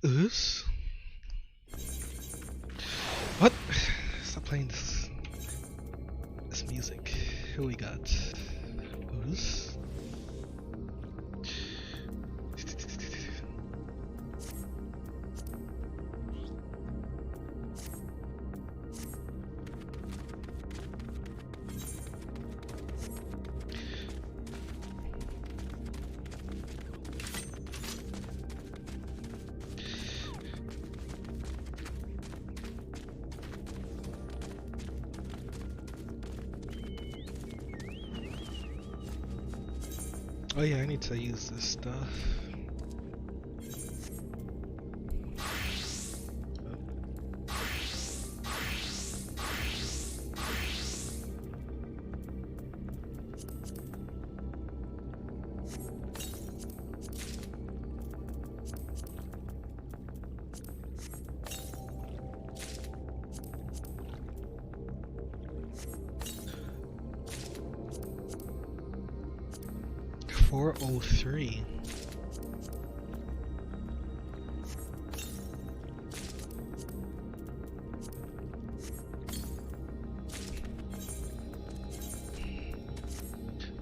Oops. What? Stop playing this music. Who we got? Oops. Oh yeah, I need to use this stuff. .403.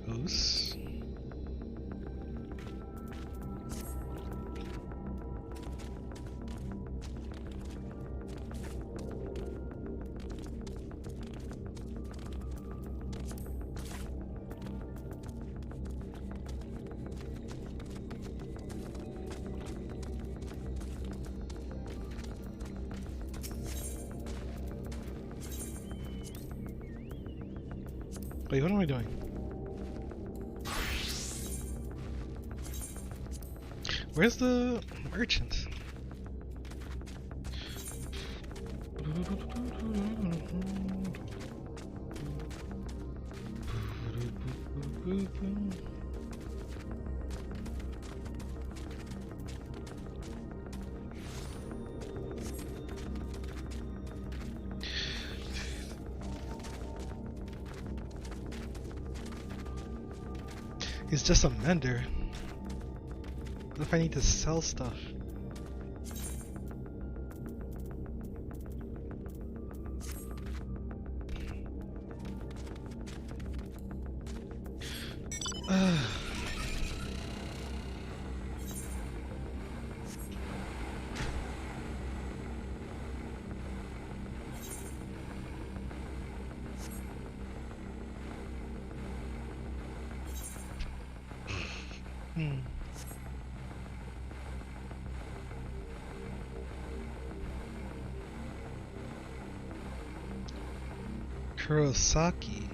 Oops. Wait, what am I doing? Where's the merchant? He's just a mender. What if I need to sell stuff? Kurosaki.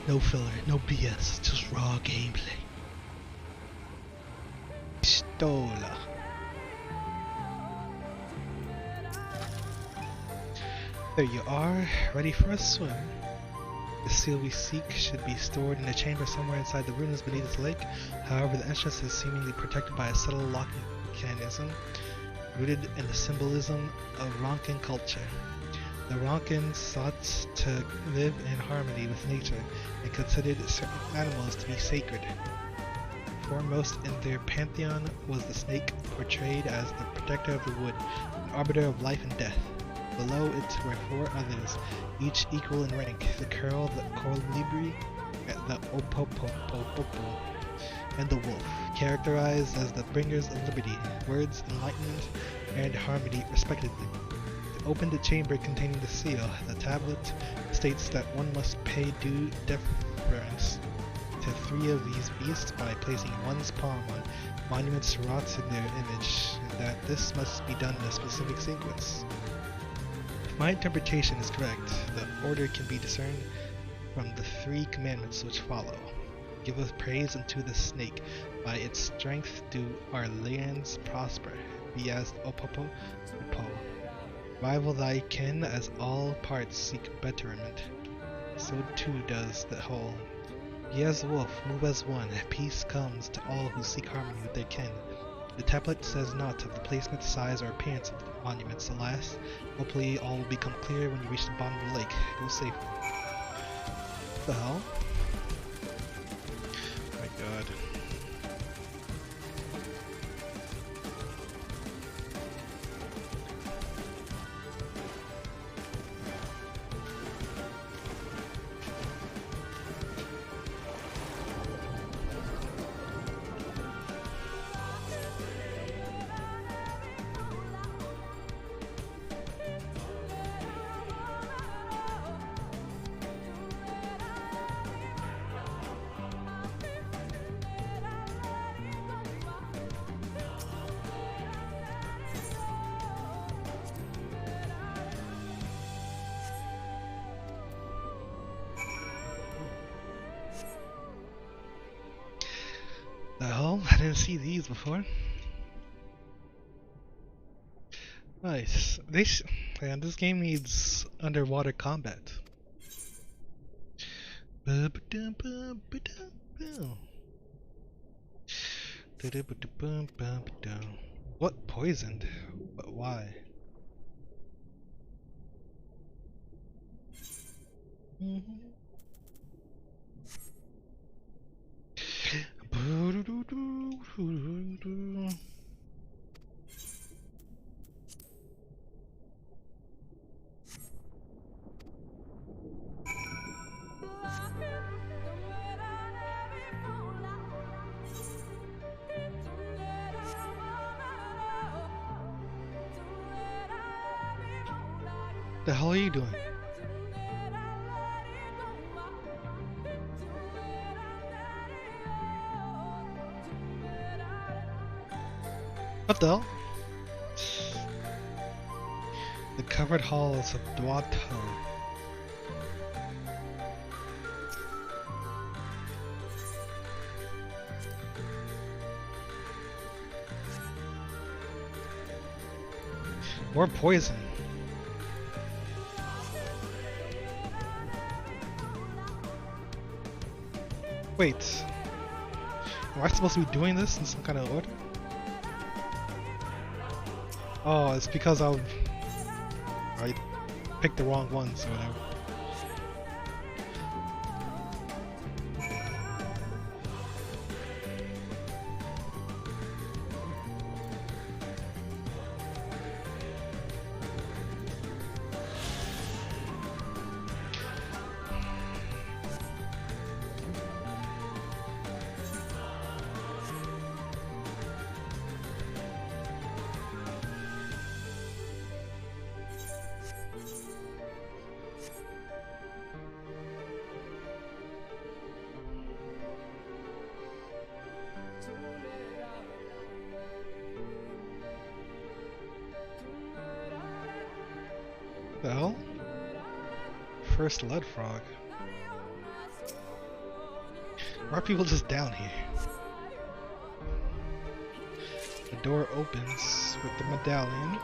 No filler, no BS, just raw gameplay. Stola. There you are, ready for a swim. The seal we seek should be stored in a chamber somewhere inside the ruins beneath this lake. However, the entrance is seemingly protected by a subtle locking mechanism rooted in the symbolism of Ronkin culture. The Ronkins sought to live in harmony with nature and considered certain animals to be sacred. Foremost in their pantheon was the snake, portrayed as the protector of the wood, an arbiter of life and death. Below it were four others, each equal in rank: the curl, the colibri, the opopopopo, and the wolf, characterized as the bringers of liberty, words, enlightenment, and harmony respectively. Open the chamber containing the seal. The tablet states that one must pay due deference to 3 of these beasts by placing one's palm on monuments wrought in their image, and that this must be done in a specific sequence. If my interpretation is correct, the order can be discerned from the 3 commandments which follow. Giveth praise unto the snake, by its strength do our lands prosper. Be as Opopo Upo. Rival thy kin as all parts seek betterment. So too does the whole. Be as wolf, move as one. Peace comes to all who seek harmony with their kin. The tablet says not of the placement, size, or appearance of the monuments, alas. Hopefully all will become clear when you reach the bottom of the lake. Go safely. What the hell? Oh my god. The hell? I didn't see these before. Nice. Man, this game needs underwater combat. What poisoned? But why? The hell are you doing? What the hell? The covered halls of Dwato. More poison. Wait. Am I supposed to be doing this in some kind of order? Oh, it's because I picked the wrong ones or whatever. The hell? First lead frog. Why are people just down here? The door opens with the medallion.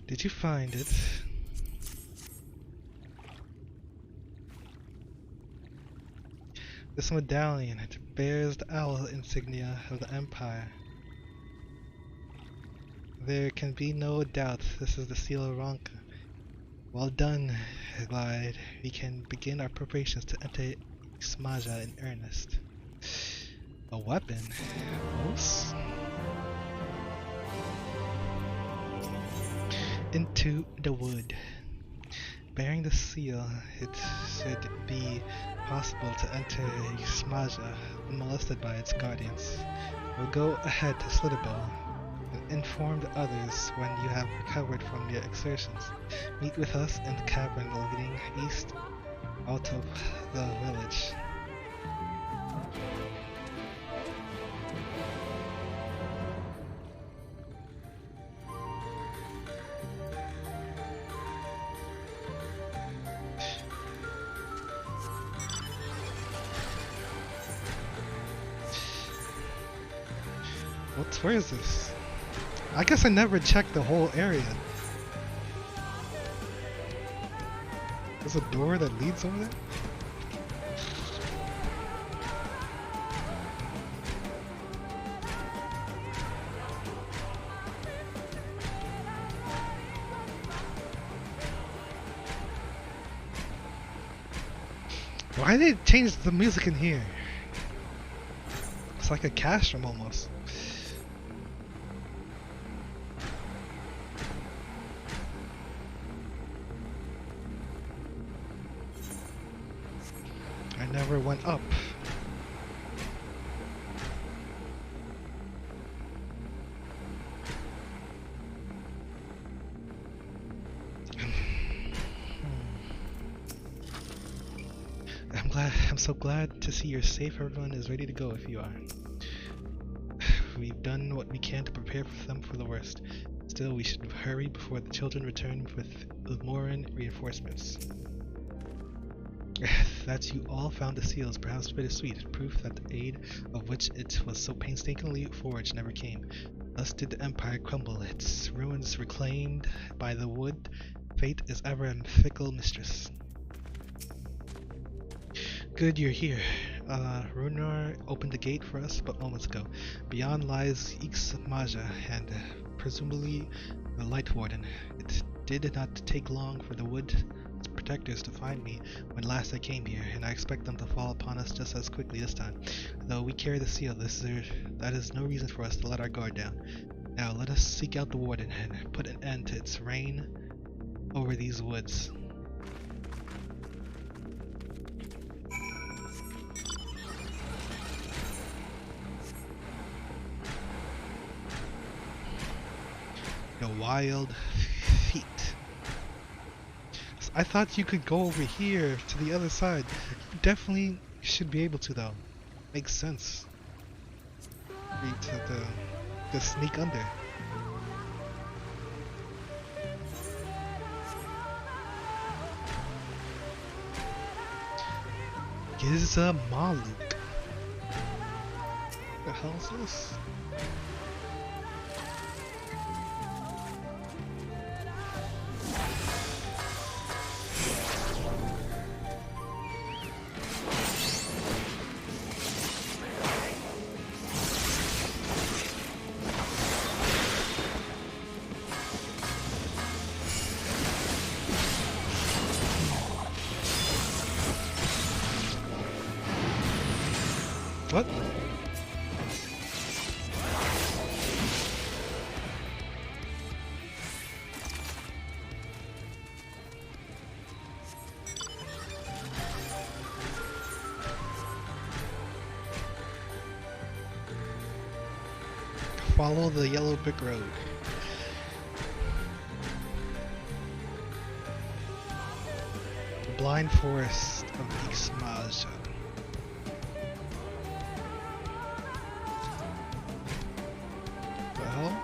Did you find it? This medallion, it bears the owl insignia of the Empire. There can be no doubt this is the seal of Ronka. Well done, Glide. We can begin our preparations to enter Smaja in earnest. A weapon? Moose? Into the wood. Bearing the seal, it should be possible to enter Smaja unmolested by its guardians. We'll go ahead to Slitterbow and inform the others when you have recovered from your exertions. Meet with us in the cavern leading east out of the village. Where is this? I guess I never checked the whole area. There's a door that leads over there? Why did they change the music in here? It's like a castrum almost. Never went up. I'm so glad to see you're safe. Everyone is ready to go if you are. We've done what we can to prepare them for the worst. Still, we should hurry before the children return with Lemoran reinforcements. That you all found the seal is perhaps bittersweet, proof that the aid of which it was so painstakingly forged never came. Thus did the Empire crumble, its ruins reclaimed by the wood. Fate is ever a fickle mistress. Good you're here. Runar opened the gate for us but moments ago. Beyond lies Ixmaja and presumably the Light Warden. It did not take long for the wood protectors to find me when last I came here, and I expect them to fall upon us just as quickly this time. Though we carry the seal, that is no reason for us to let our guard down. Now let us seek out the Warden and put an end to its reign over these woods. The wild feet. I thought you could go over here to the other side. You definitely should be able to though. Makes sense. To sneak under. Giza Maluk. What the hell is this? What? Follow the yellow brick road. The blind forest of Ixmaja. Well,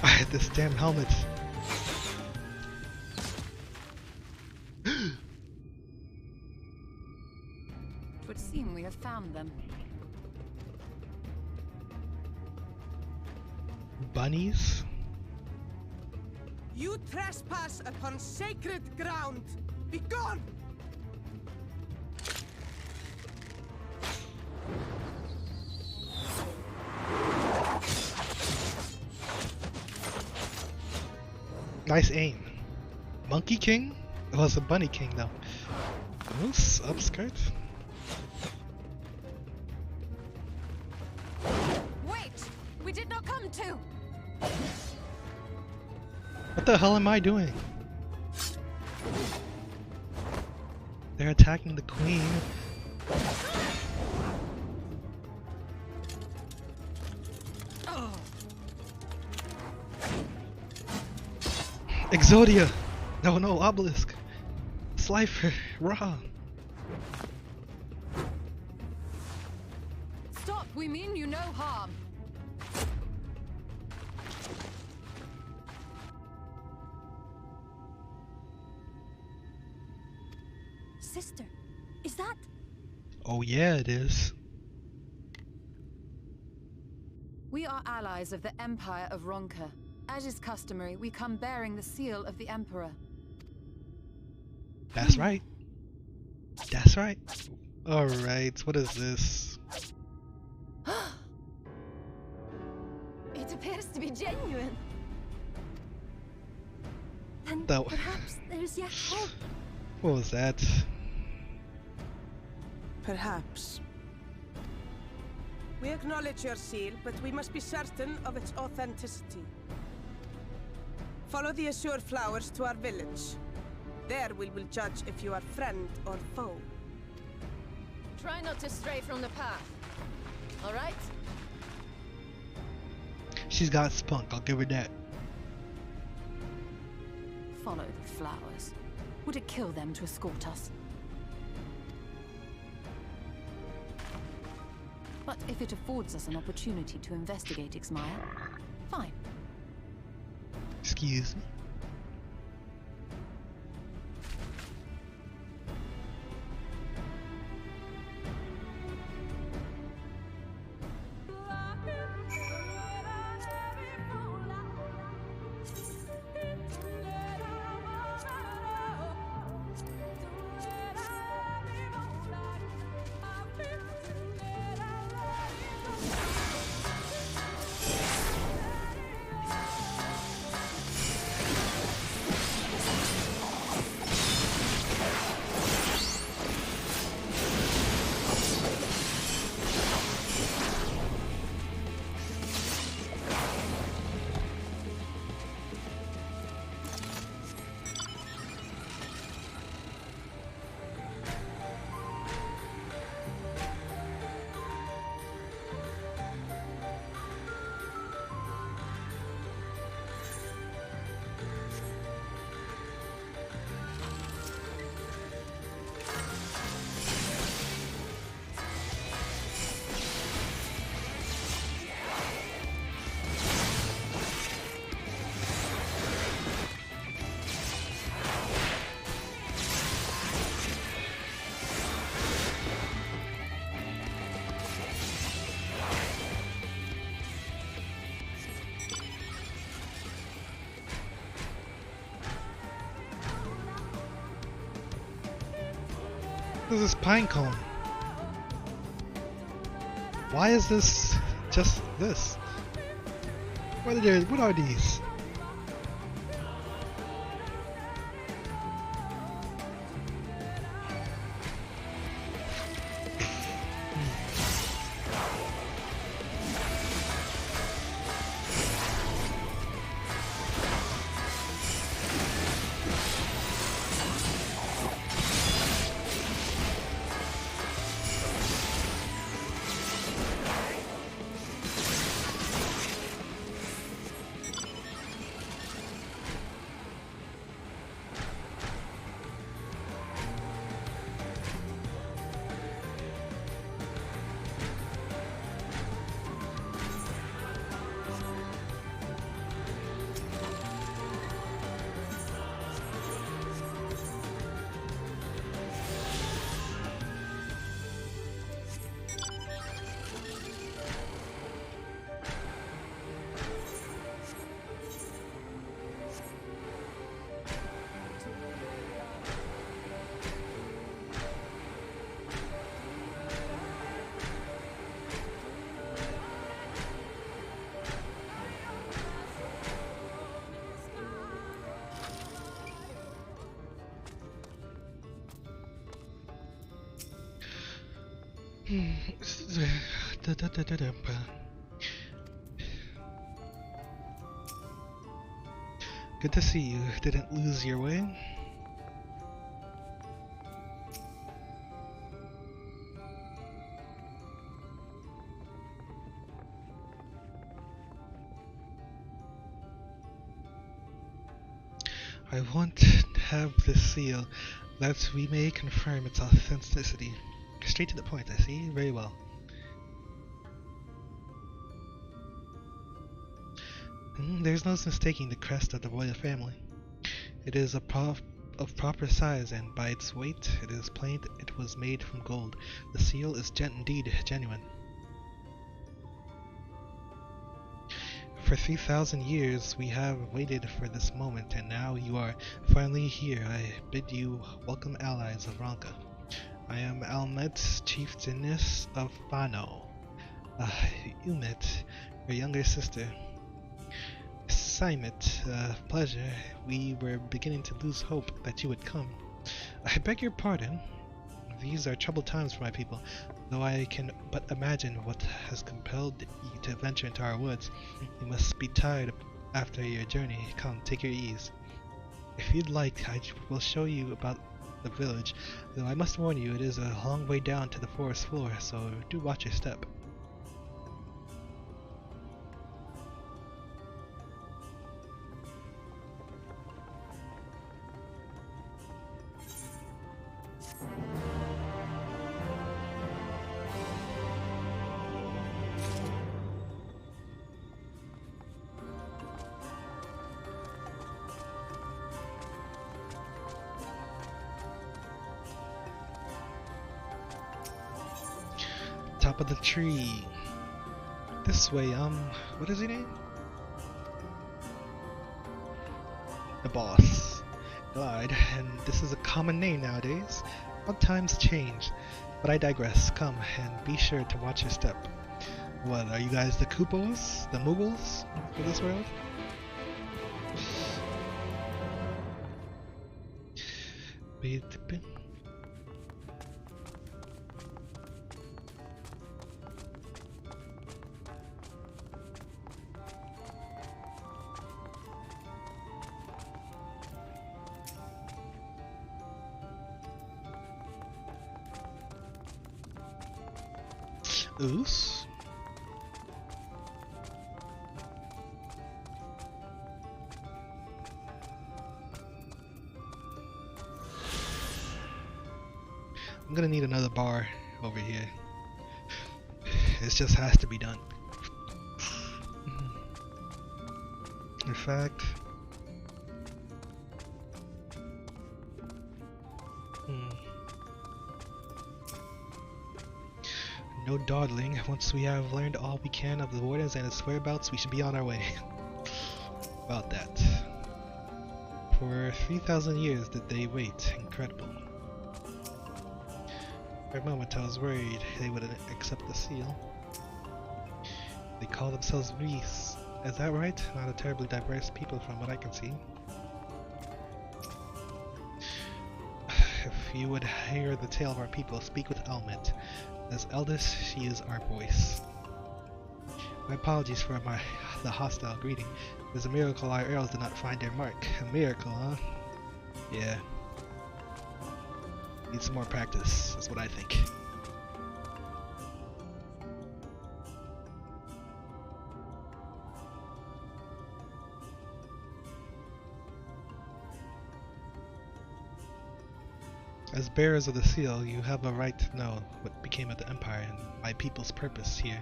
I had this damn helmet. It would seem we have found them. Bunnies? You trespass upon sacred ground! Begone! Nice aim. Monkey King? It was a Bunny King though. Moose upskirt? Wait! We did not come to! What the hell am I doing? They're attacking the queen. Oh. Exodia! No, Obelisk! Slifer! Ra! Stop! We mean you no harm. Sister, is that? Oh yeah, it is. We are allies of the Empire of Ronka. As is customary, we come bearing the seal of the Emperor. That's right. That's right. Alright, what is this? It appears to be genuine. Then That- perhaps there's yet hope. What was that? Perhaps. We acknowledge your seal, but we must be certain of its authenticity. Follow the azure flowers to our village. There we will judge if you are friend or foe. Try not to stray from the path. All right? She's got spunk, I'll give her that. Follow the flowers. Would it kill them to escort us? But if it affords us an opportunity to investigate Ixmaya, fine. Excuse me. This is pine cone. Why is this just this? What are these? Good to see you. Didn't lose your way? I want to have this seal that we may confirm its authenticity. Straight to the point, I see. Very well. There's no mistaking the crest of the royal family. It is of proper size, and by its weight, it is plain it was made from gold. The seal is indeed genuine. For 3,000 years we have waited for this moment, and now you are finally here. I bid you welcome, allies of Ronka. I am Almet, chieftainess of Fano. Umet, your younger sister. Simet, pleasure. We were beginning to lose hope that you would come. I beg your pardon. These are troubled times for my people, though I can but imagine what has compelled you to venture into our woods. You must be tired after your journey. Come, take your ease. If you'd like, I will show you about the village, though I must warn you, it is a long way down to the forest floor, so do watch your step. Top of the tree. This way, what is his name? The boss. Glide, and this is a common name nowadays. But times change. But I digress. Come, and be sure to watch your step. What, are you guys the Kupos? The Muggles for this world? Oos. I'm gonna need another bar over here. It just has to be done. In fact, no dawdling. Once we have learned all we can of the wardens and its whereabouts, we should be on our way. About that. For 3,000 years did they wait. Incredible. For a moment I was worried they wouldn't accept the seal. They call themselves Reese. Is that right? Not a terribly diverse people from what I can see. If you would hear the tale of our people, speak with Almet. As eldest, she is our voice. My apologies for the hostile greeting. It was a miracle our arrows did not find their mark. A miracle, huh? Yeah. Need some more practice, that's what I think. As bearers of the seal, you have a right to know what became of the Empire and my people's purpose here.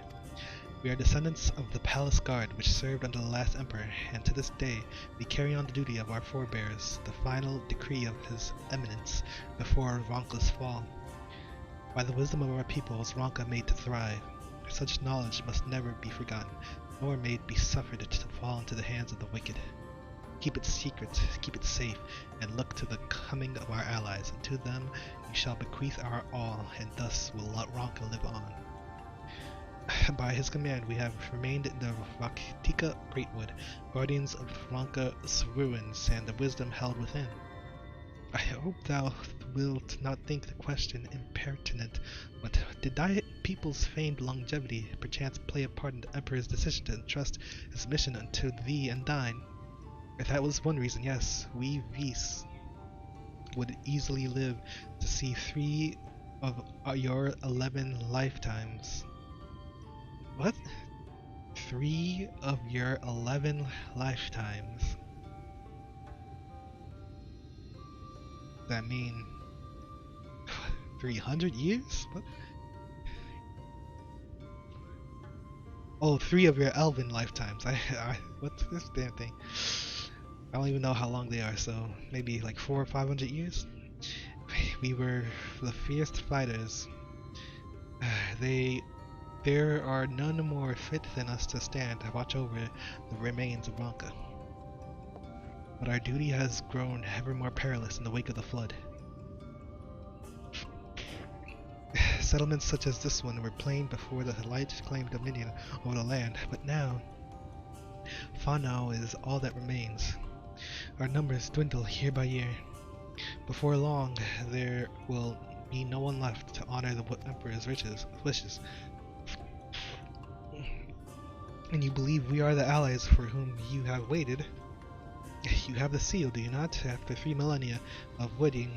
We are descendants of the palace guard which served under the last emperor, and to this day we carry on the duty of our forebears, the final decree of his eminence before Ronka's fall. By the wisdom of our people was Ronka made to thrive. Such knowledge must never be forgotten, nor may it be suffered to fall into the hands of the wicked. Keep it secret, keep it safe, and look to the coming of our allies, and to them you shall bequeath our all, and thus will Ronka live on. By his command we have remained in the Raktika Greatwood, guardians of Ronka's ruins and the wisdom held within. I hope thou wilt not think the question impertinent, but did thy people's feigned longevity perchance play a part in the Emperor's decision to entrust his mission unto thee and thine? If that was one reason, yes, we Vis would easily live to see 3 of your 11 lifetimes. What? 3 of your 11 lifetimes? Does that mean 300 years? What? Oh, 3 of your elven lifetimes. What's this damn thing? I don't even know how long they are, so maybe like 400 or 500 years? We were the fierce fighters. There are none more fit than us to stand and watch over the remains of Ronka. But our duty has grown ever more perilous in the wake of the flood. Settlements such as this one were plain before the light claimed dominion over the land, but now Whanau is all that remains. Our numbers dwindle year by year. Before long, there will be no one left to honor the Emperor's wishes. And you believe we are the allies for whom you have waited? You have the seal, do you not? After 3 millennia of waiting,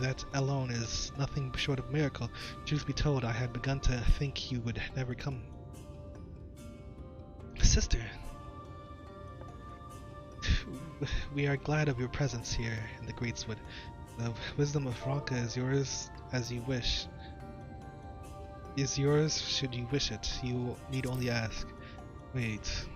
that alone is nothing short of miracle. Truth be told, I had begun to think you would never come. Sister, we are glad of your presence here in the Greatswood. The wisdom of Ronka is yours as you wish. Is yours should you wish it. You need only ask. Wait.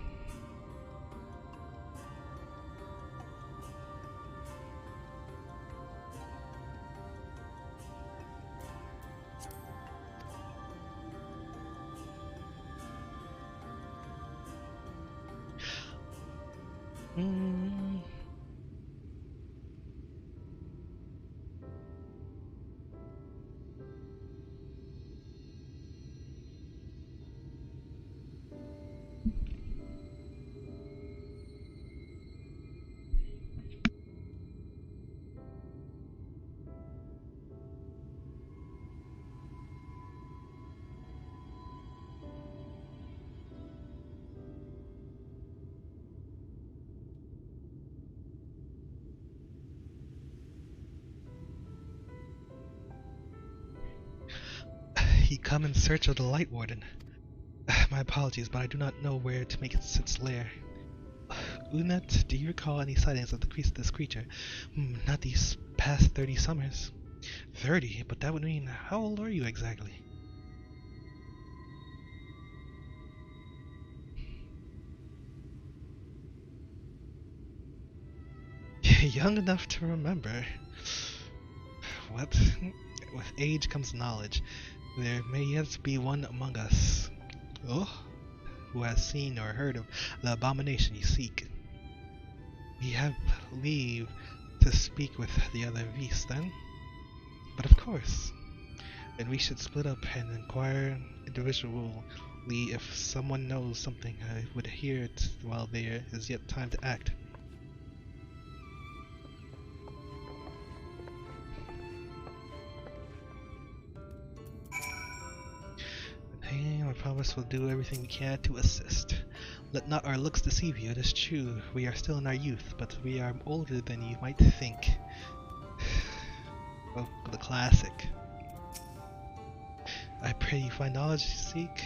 He come in search of the Light Warden. My apologies, but I do not know where to make its lair. Unet, do you recall any sightings of this creature? Not these past 30 summers. 30? But that would mean, how old are you exactly? Young enough to remember. What? With age comes knowledge. There may yet be one among us who has seen or heard of the abomination you seek. We have leave to speak with the other Vis then. But of course, then we should split up and inquire individually if someone knows something. I would hear it while there is yet time to act. I promise we'll do everything we can to assist. Let not our looks deceive you. It is true, we are still in our youth, but we are older than you might think. Oh, the classic. I pray you find knowledge you seek.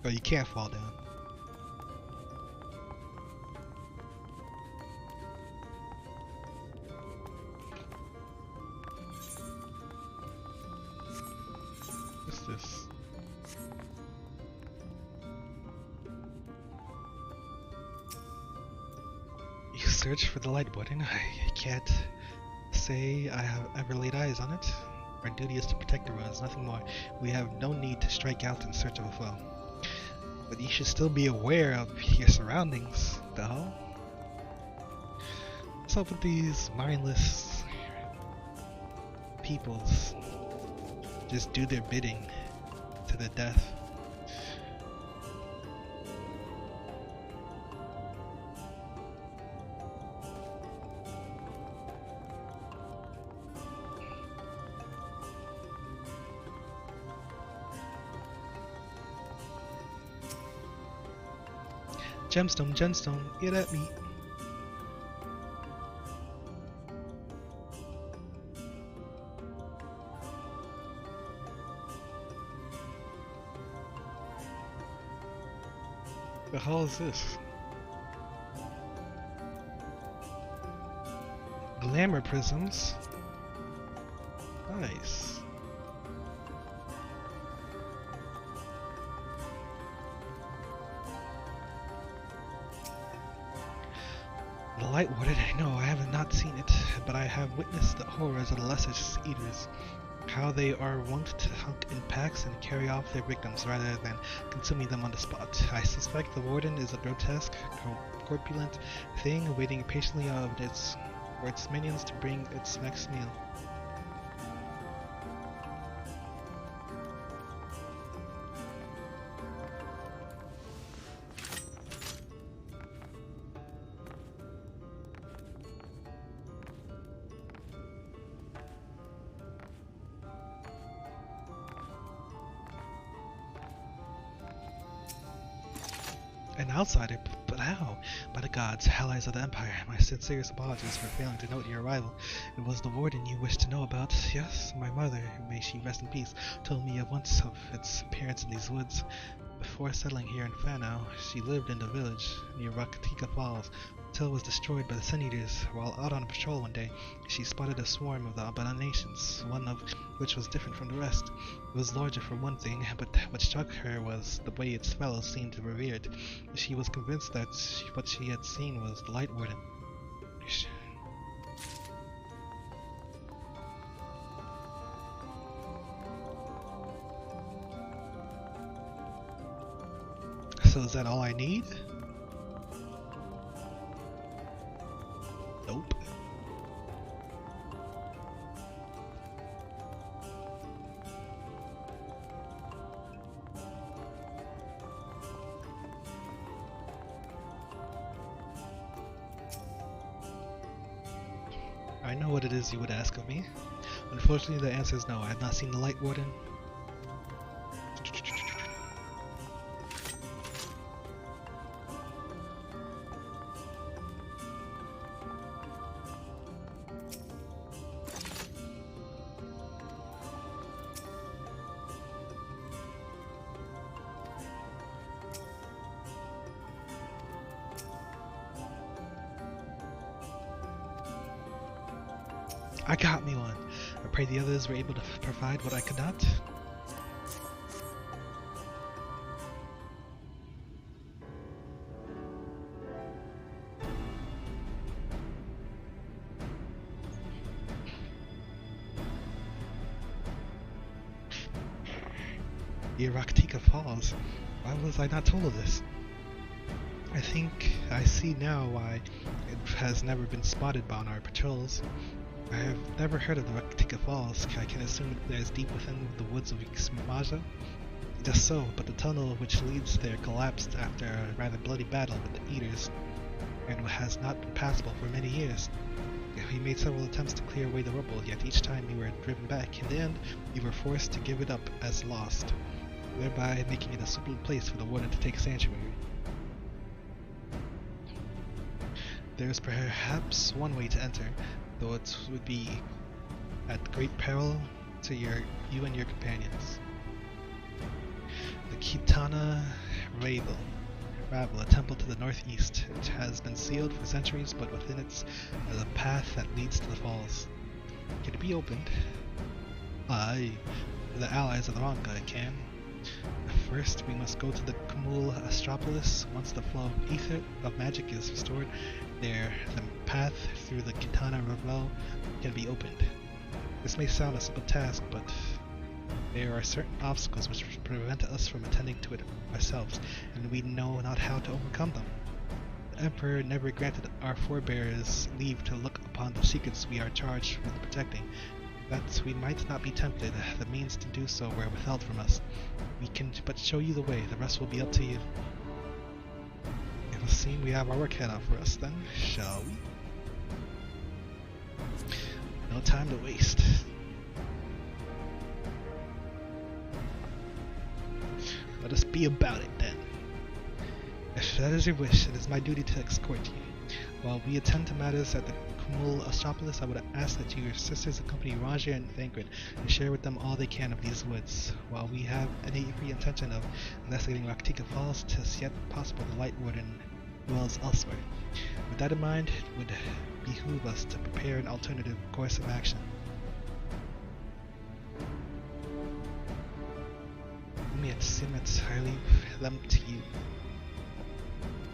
Oh, you can't fall down. What's this? You search for the light button. I can't say I have ever laid eyes on it. Our duty is to protect the ruins, nothing more. We have no need to strike out in search of a foe. But you should still be aware of your surroundings, though. What's up with these mindless peoples? Just do their bidding to the death. Gemstone, gemstone, get at me. The hell is this? Glamour prisms. Nice. The Light Warden, no, I have not seen it, but I have witnessed the horrors of the lesser eaters. How they are wont to hunt in packs and carry off their victims rather than consuming them on the spot. I suspect the Warden is a grotesque, corpulent thing waiting patiently for its minions to bring its next meal. An outsider? But how? By the gods, allies of the Empire, my sincerest apologies for failing to note your arrival. It was the Warden you wished to know about. Yes, my mother, may she rest in peace, told me at once of its appearance in these woods. Before settling here in Fano, she lived in the village near Rakatika Falls until it was destroyed by the Sun Eaters. While out on patrol one day, she spotted a swarm of the abominations, one of which was different from the rest. It was larger for one thing, but what struck her was the way its fellows seemed revered. She was convinced that what she had seen was the Light Warden. So is that all I need? Nope. I know what it is you would ask of me. Unfortunately, the answer is no. I have not seen the Light Warden. I got me one. I pray the others were able to provide what I could not. The Rakatika Falls. Why was I not told of this? I think I see now why it has never been spotted on our patrols. I have never heard of the Rakatika Falls. I can assume it lies deep within the woods of Ixmaja. Just so, but the tunnel which leads there collapsed after a rather bloody battle with the Eaters, and has not been passable for many years. We made several attempts to clear away the rubble, yet each time we were driven back. In the end, we were forced to give it up as lost, thereby making it a suitable place for the Warden to take sanctuary. There is perhaps one way to enter, though it would be at great peril to you and your companions. The Kitana Ravel, a temple to the northeast. It has been sealed for centuries, but within it is a path that leads to the falls. Can it be opened? Aye, for the allies of the Ronka it can. First, we must go to the Kumul Astropolis. Once the flow of ether of magic is restored, there the path through the Kitana Ravel can be opened. This may sound a simple task, but there are certain obstacles which prevent us from attending to it ourselves, and we know not how to overcome them. The Emperor never granted our forebears leave to look upon the secrets we are charged with protecting. That we might not be tempted, the means to do so were withheld from us. We can but show you the way, the rest will be up to you. It will seem we have our work cut out for us then, shall we? No time to waste. Let us be about it then. that is your wish. It is my duty to escort you. While we attend to matters at the Kumul Astropolis, I would ask that your sisters accompany Raja and Thancred and share with them all they can of these woods. While we have any intention of investigating Raktika Falls, it is yet possible the Light Warden dwells elsewhere. With that in mind, it would behoove us to prepare an alternative course of action. Umiat Simet, I leave them to you.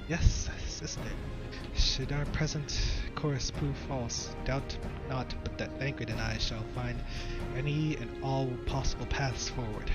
Yes, sister. Should our present course prove false, doubt not but that Thancred and I shall find any and all possible paths forward.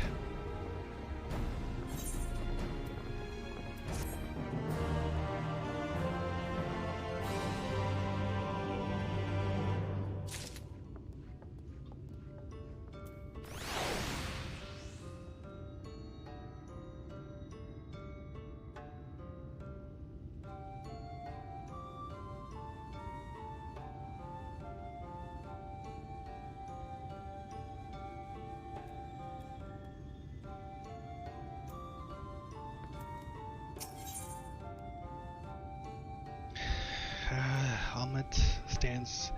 Almet stands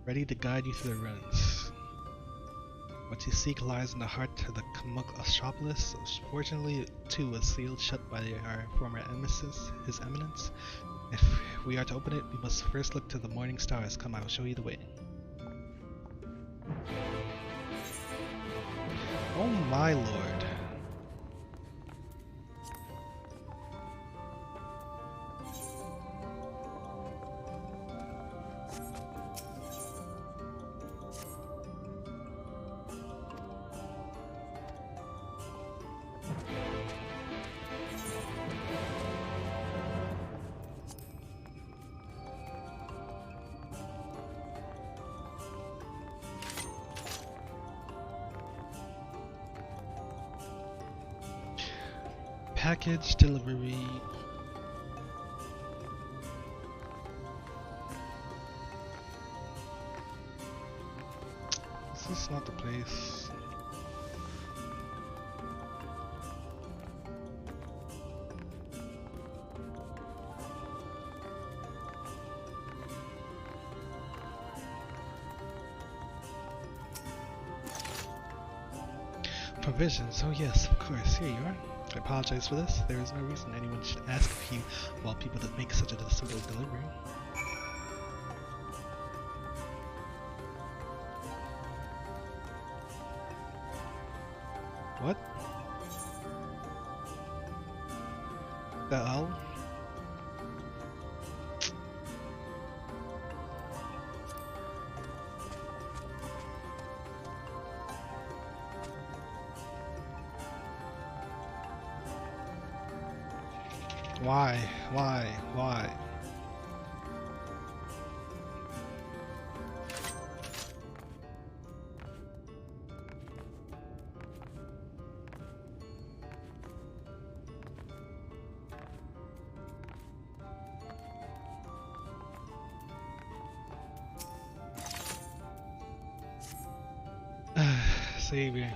ready to guide you through the ruins. What you seek lies in the heart of the Kamuk Astropolis. Fortunately, it too was sealed shut by our former nemesis, His Eminence. If we are to open it, we must first look to the morning stars. Come, I will show you the way. Oh my lord. Package delivery. This is not the place. Provisions. Oh yes, of course. Here you are. I apologize for this. There is no reason anyone should ask of you while people that make such a simple delivery. What? The hell? Why? Why? Savior.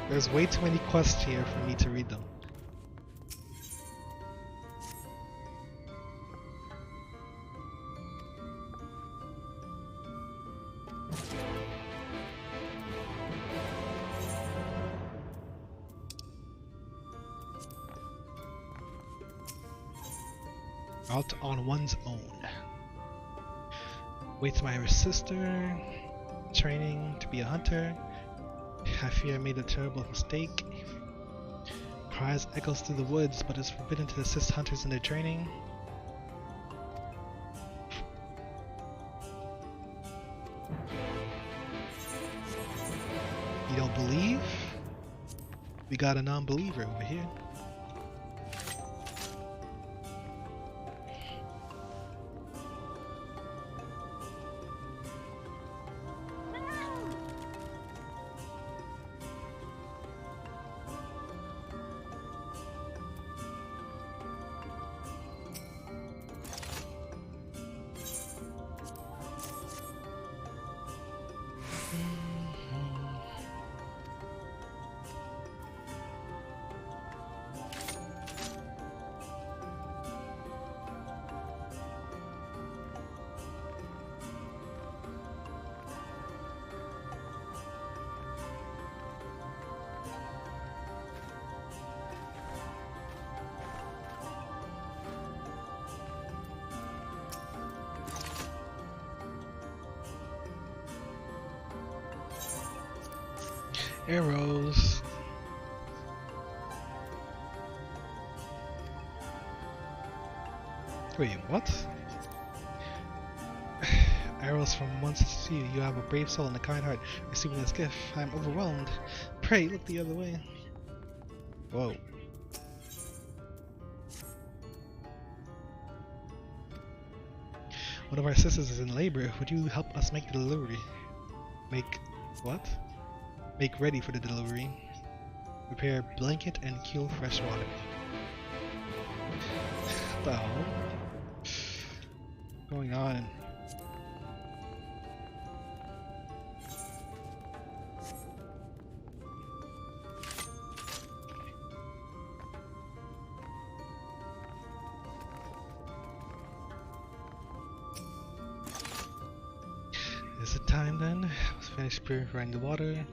There's way too many quests here for me to read them. Out on one's own. Wait my sister. Training to be a hunter. I fear I made a terrible mistake. Cries echoes through the woods, but is forbidden to assist hunters in their training. You don't believe? We got a non-believer over here. Arrows. Wait, what? Arrows from one to you. You have a brave soul and a kind heart. Receiving this gift, I am overwhelmed. Pray, look the other way. Whoa. One of our sisters is in labor. Would you help us make the delivery? Make what? Make ready for the delivery. Prepare blanket and cool fresh water. What the hell? What's going on? Is it time then? Let's finish purifying the water.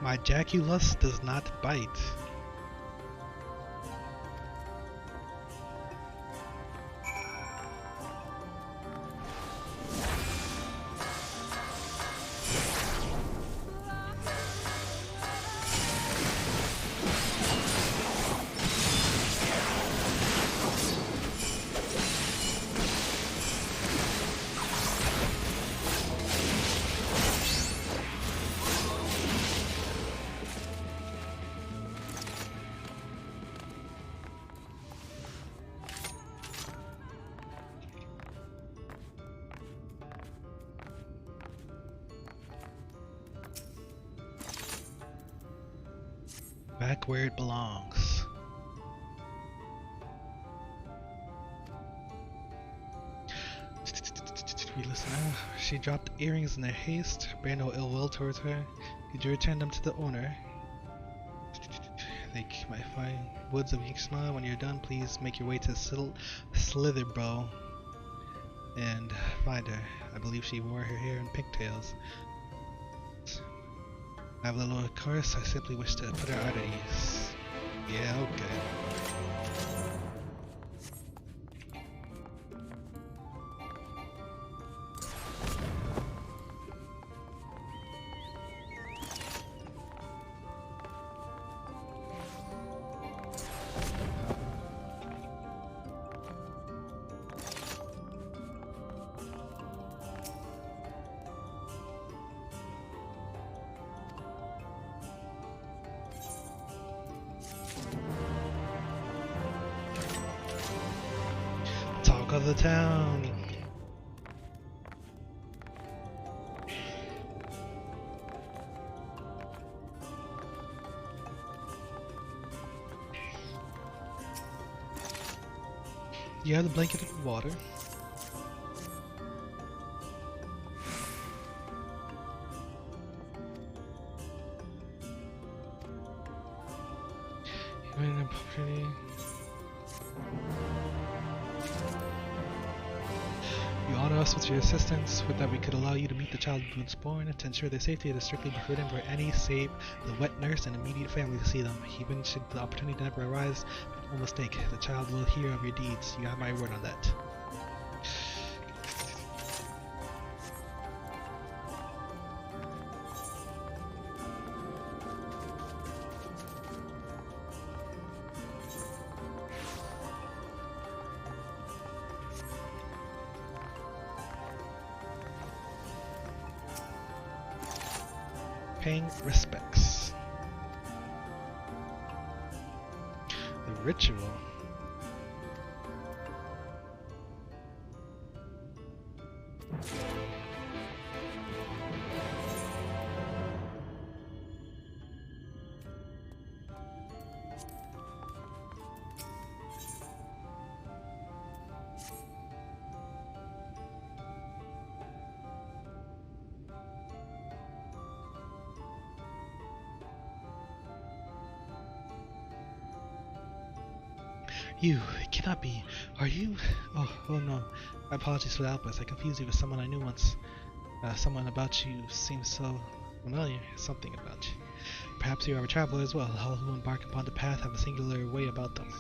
My Jaculus does not bite. Back where it belongs. We listen. She dropped earrings in her haste. Bear no ill will towards her. Could you return them to the owner? They might find woods of Yixma. When you're done, please make your way to Slitherborough and find her. I believe she wore her hair in pigtails. I have a little curse. I simply wish to put her at ease. Yeah, okay. Talk of the town. You have the blanket of water. You honor us with your assistance. With that, we could allow you to meet the child once born. To ensure their safety, it is strictly forbidden for any save the wet nurse and immediate family to see them. Even should the opportunity never arise, no mistake, the child will hear of your deeds. You have my word on that. paying respects. The ritual. You, it cannot be. Are you? Oh no. My apologies for the outburst. I confused you with someone I knew once. Someone about you seems so familiar. Something about you. Perhaps you are a traveler as well. All who embark upon the path have a singular way about them.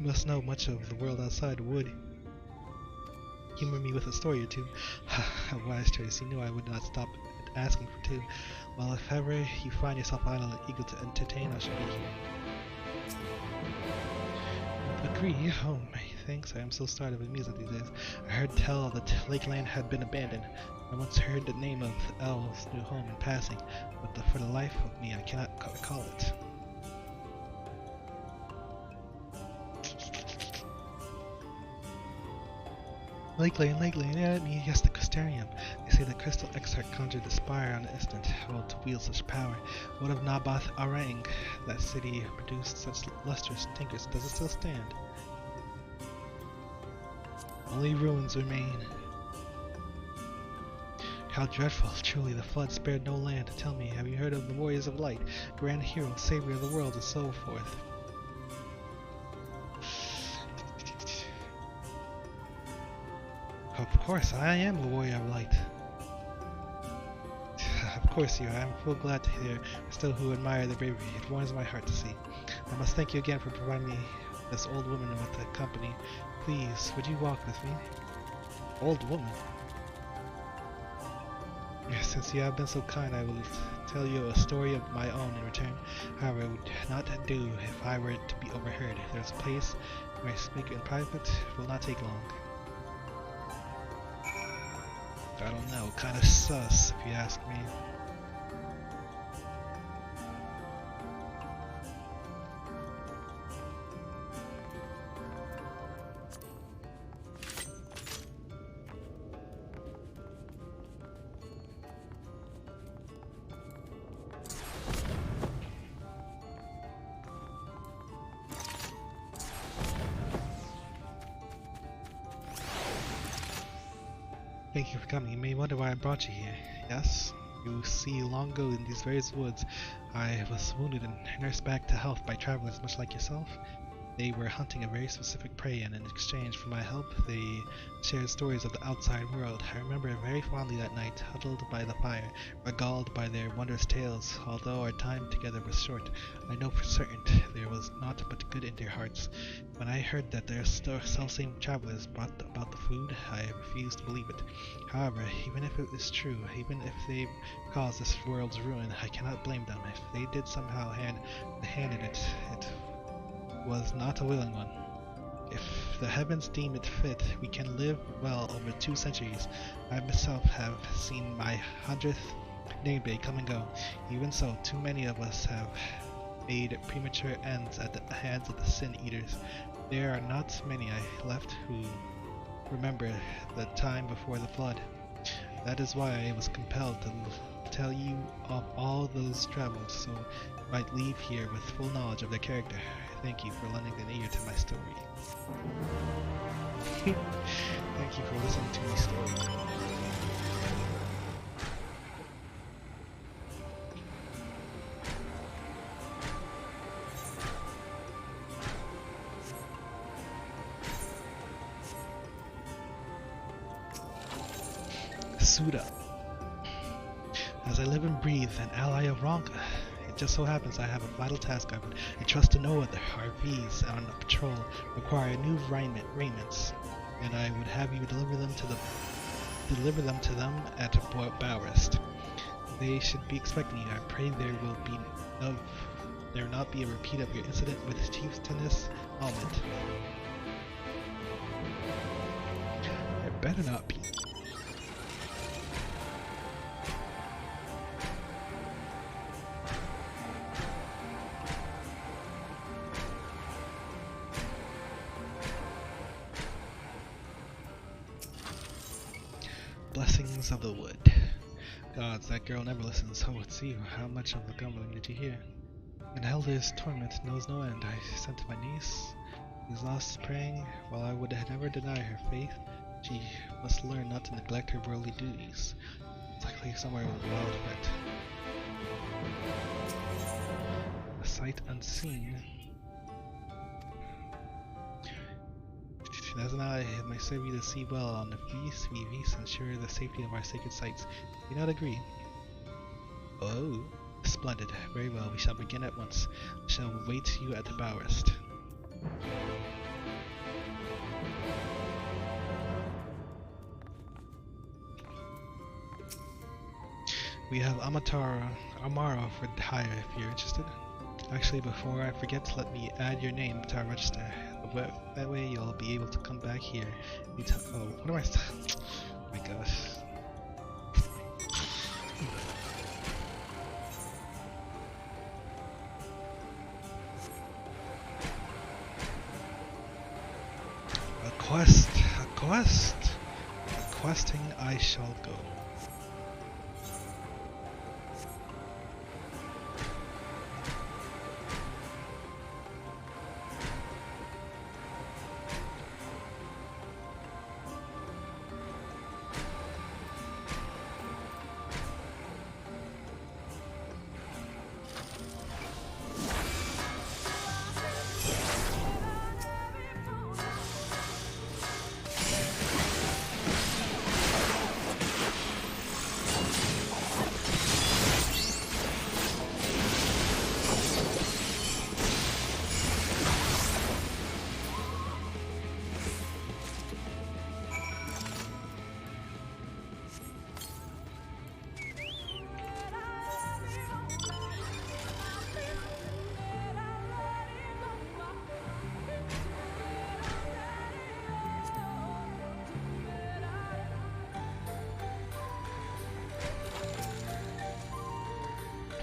You must know much of the world outside the wood. Humor me with a story or two. How wise choice. You knew I would not stop asking for two. Well, if ever you find yourself idle and eager to entertain, I shall be here. Agree. Oh my thanks. I am so starved of amusement these days. I heard tell that Lakeland had been abandoned. I once heard the name of El's new home in passing, but for the life of me I cannot recall it. Lakeland, yes, the Crystarium. They say the crystal exarch conjured the spire on the instant. Well, to wield such power. What of Nabath Arang? That city produced such lustrous tinkers. Does it still stand? Only ruins remain. How dreadful. Truly, the flood spared no land. Tell me, have you heard of the Warriors of Light? Grand hero, savior of the world, and so forth. Of course, I am a warrior of light. Of course you are. I am full glad to hear still who admire the bravery. It warms my heart to see. I must thank you again for providing me this old woman with the company. Please, would you walk with me? Old woman? Since you have been so kind, I will tell you a story of my own in return. However, it would not do if I were to be overheard. There's a place where I speak in private. It will not take long. I don't know, kind of sus if you ask me. Thank you for coming. You may wonder why I brought you here. Yes? You see, long ago in these various woods, I was wounded and nursed back to health by travelers much like yourself. They were hunting a very specific prey, and in exchange for my help, they shared stories of the outside world. I remember very fondly that night, huddled by the fire, regaled by their wondrous tales. Although our time together was short, I know for certain there was naught but good in their hearts. When I heard that their self-same travelers brought about the food, I refused to believe it. However, even if it is true, even if they caused this world's ruin, I cannot blame them. If they did somehow hand in it, it was not a willing one. If the heavens deem it fit, we can live well over 2 centuries. I myself have seen my 100th name day come and go. Even so, too many of us have made premature ends at the hands of the sin eaters. There are not many left who remember the time before the flood. That is why I was compelled to tell you of all those travels, so you might leave here with full knowledge of their character. Thank you for lending an ear to my story. Thank you for listening to my story. Suda. As I live and breathe, an ally of Ronka. It just so happens I have a vital task I would entrust to no other. Our V's on a patrol require new raiments, and I would have you deliver them to them at Bowerest. They should be expecting you. I pray there not be a repeat of your incident with Chieftainess Almond. There better not be. Kings of the Wood. Gods, that girl never listens. Oh, it's you. How much of the grumbling did you hear? And Helder's torment knows no end. I sent to my niece, who's lost praying. While I would never deny her faith, she must learn not to neglect her worldly duties. It's likely somewhere with a wild effect. A sight unseen. As an ally, it may serve you to see well on the feast, we ensure the safety of our sacred sites. Do you not agree? Oh, splendid. Very well, we shall begin at once. We shall wait you at the bow rest. We have Amara for hire if you're interested. Actually, before I forget, let me add your name to our register. That way you'll be able to come back here. Oh, what am I? Oh my gosh. A quest. A questing I shall go.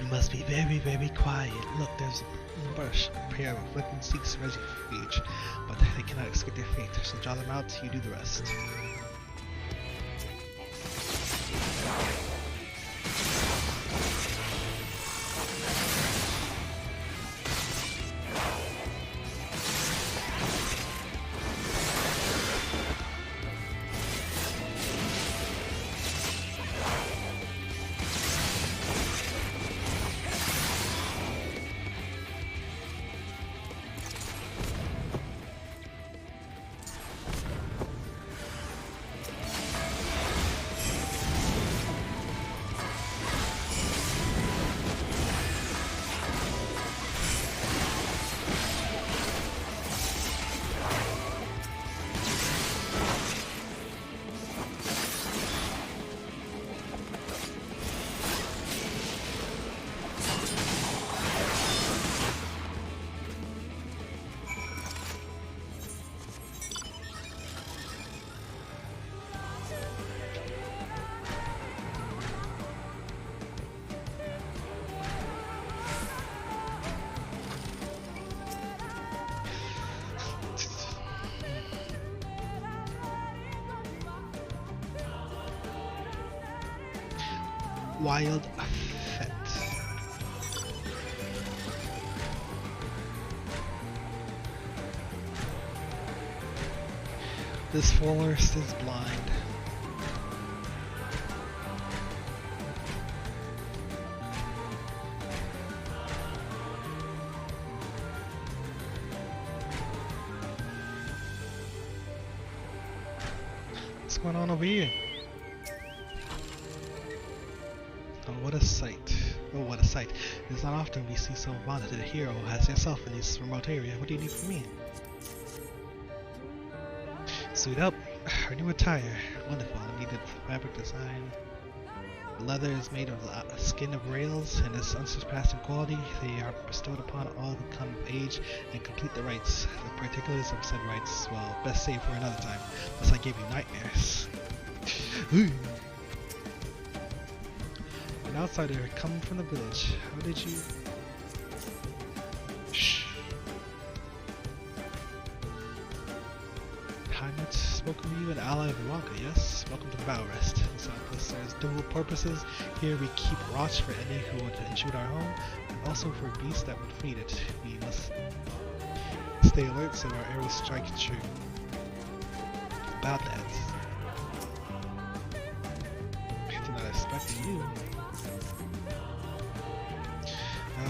You must be very, very quiet. Look, there's a bush, a pair of flipping seeks ready for refuge, but they cannot escape their fate, so draw them out, you do the rest. Wild Effect. This forest is blind. What's going on over here? Oh, what a sight. Oh, what a sight. It is not often we see so vaunted a hero as yourself in this remote area. What do you need from me? Suit up. Our new attire. Wonderful. Needed fabric design. The leather is made of the skin of rails and is unsurpassed in quality. They are bestowed upon all who come of age and complete the rites. The particulars of said rites, well, best save for another time, unless I gave you nightmares. An outsider coming from the village. How did you... Shh. I not spoken to you an ally of Ivanka, yes? Welcome to the Battle Rest. This outpost serves dual purposes. Here we keep watch for any who would intrude our home, and also for beasts that would feed it. We must stay alert so our arrows strike true. About that. I did not expect you.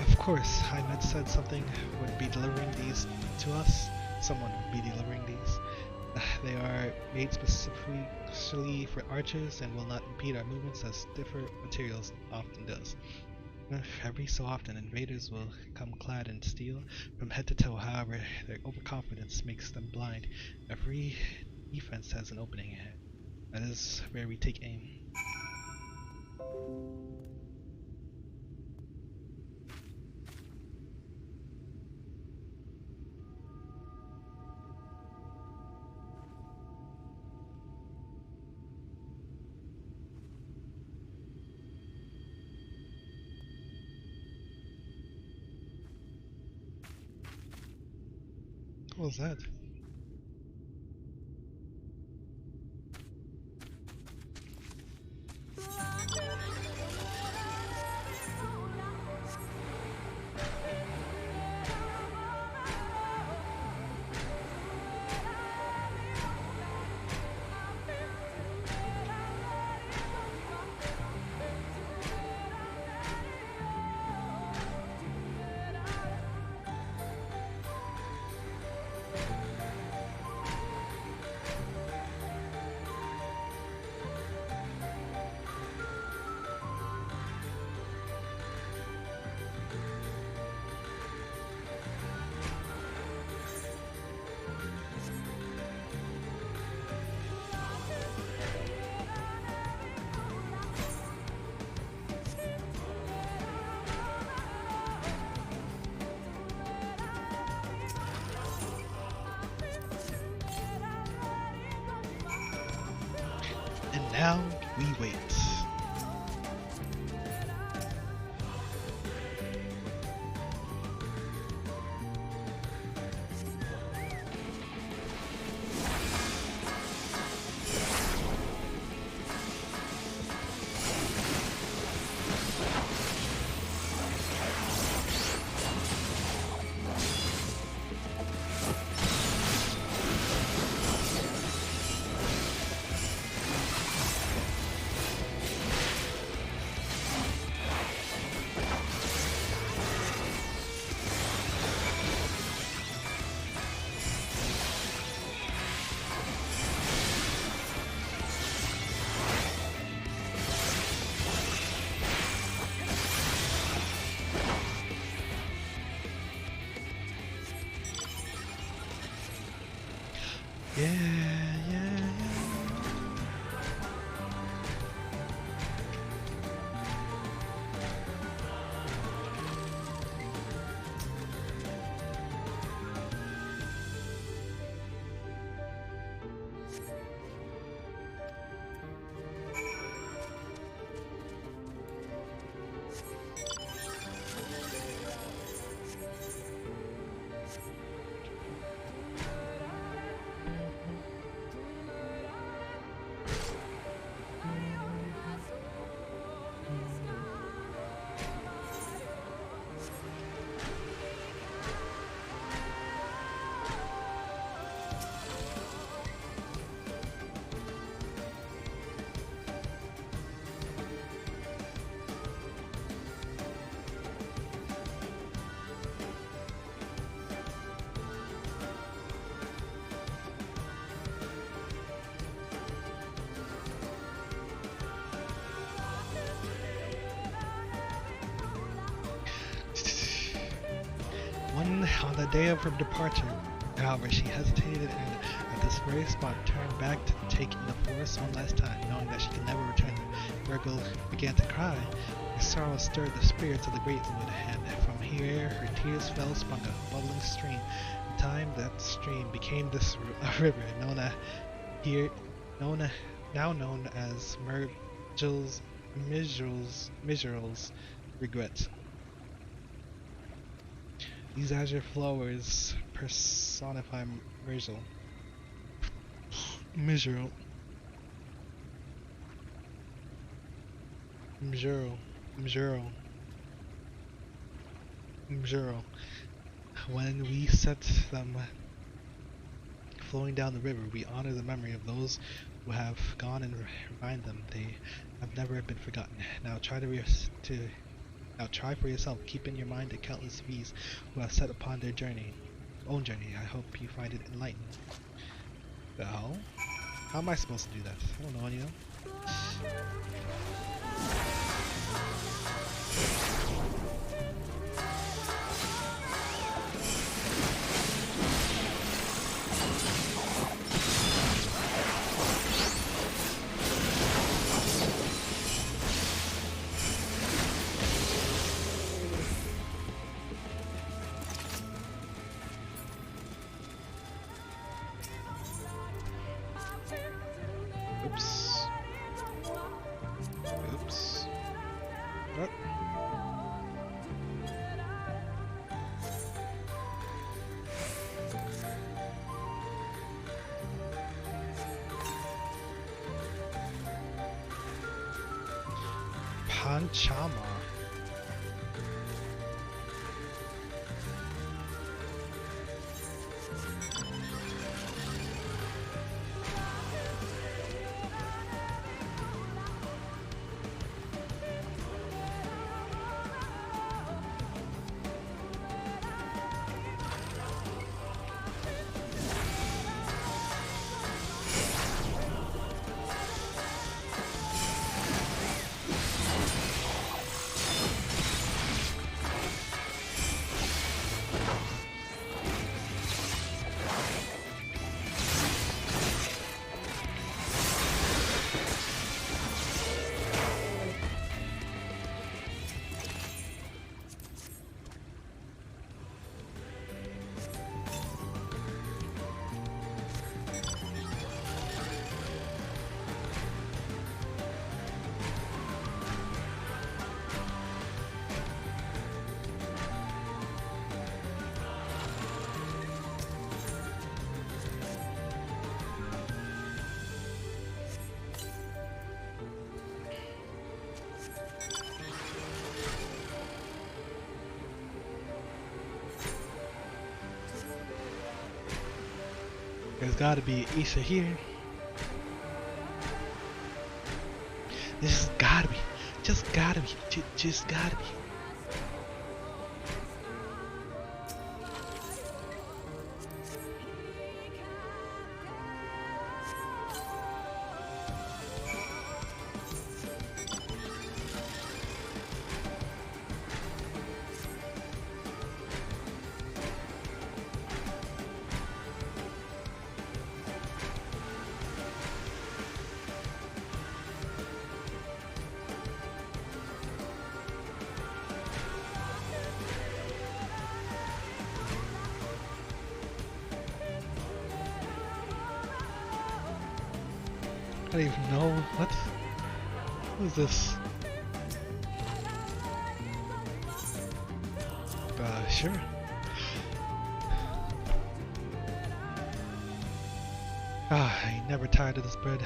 Of course, Hymet said something would be delivering these to us. Someone would be delivering these. They are made specifically for archers and will not impede our movements as different materials often does. Every so often, invaders will come clad in steel from head to toe. However, their overconfidence makes them blind. Every defense has an opening ahead. That is where we take aim. What was that? And now we wait. Yeah, yeah, yeah. On the day of her departure, however, she hesitated and at this very spot turned back to take in the forest one last time, knowing that she could never return. Virgil began to cry. Her sorrow stirred the spirits of the great wood, and from here her tears fell upon a bubbling stream. In time, that stream became this river, now known as Migiral's regret. These azure flowers personify Virgil. Miserable. Miserable. Miserable. Miserable. When we set them flowing down the river, we honor the memory of those who have gone and remind them they have never been forgotten. Now try for yourself. Keep in your mind the countless bees who have set upon their own journey. I hope you find it enlightening. The hell? How am I supposed to do that? I don't know, you know? Oops. Oops. Oh. Panchama. There's gotta be Issa here. This has gotta be. Just gotta be. Just gotta be. I don't even know what is this? Sure. I'm never tired of this bread.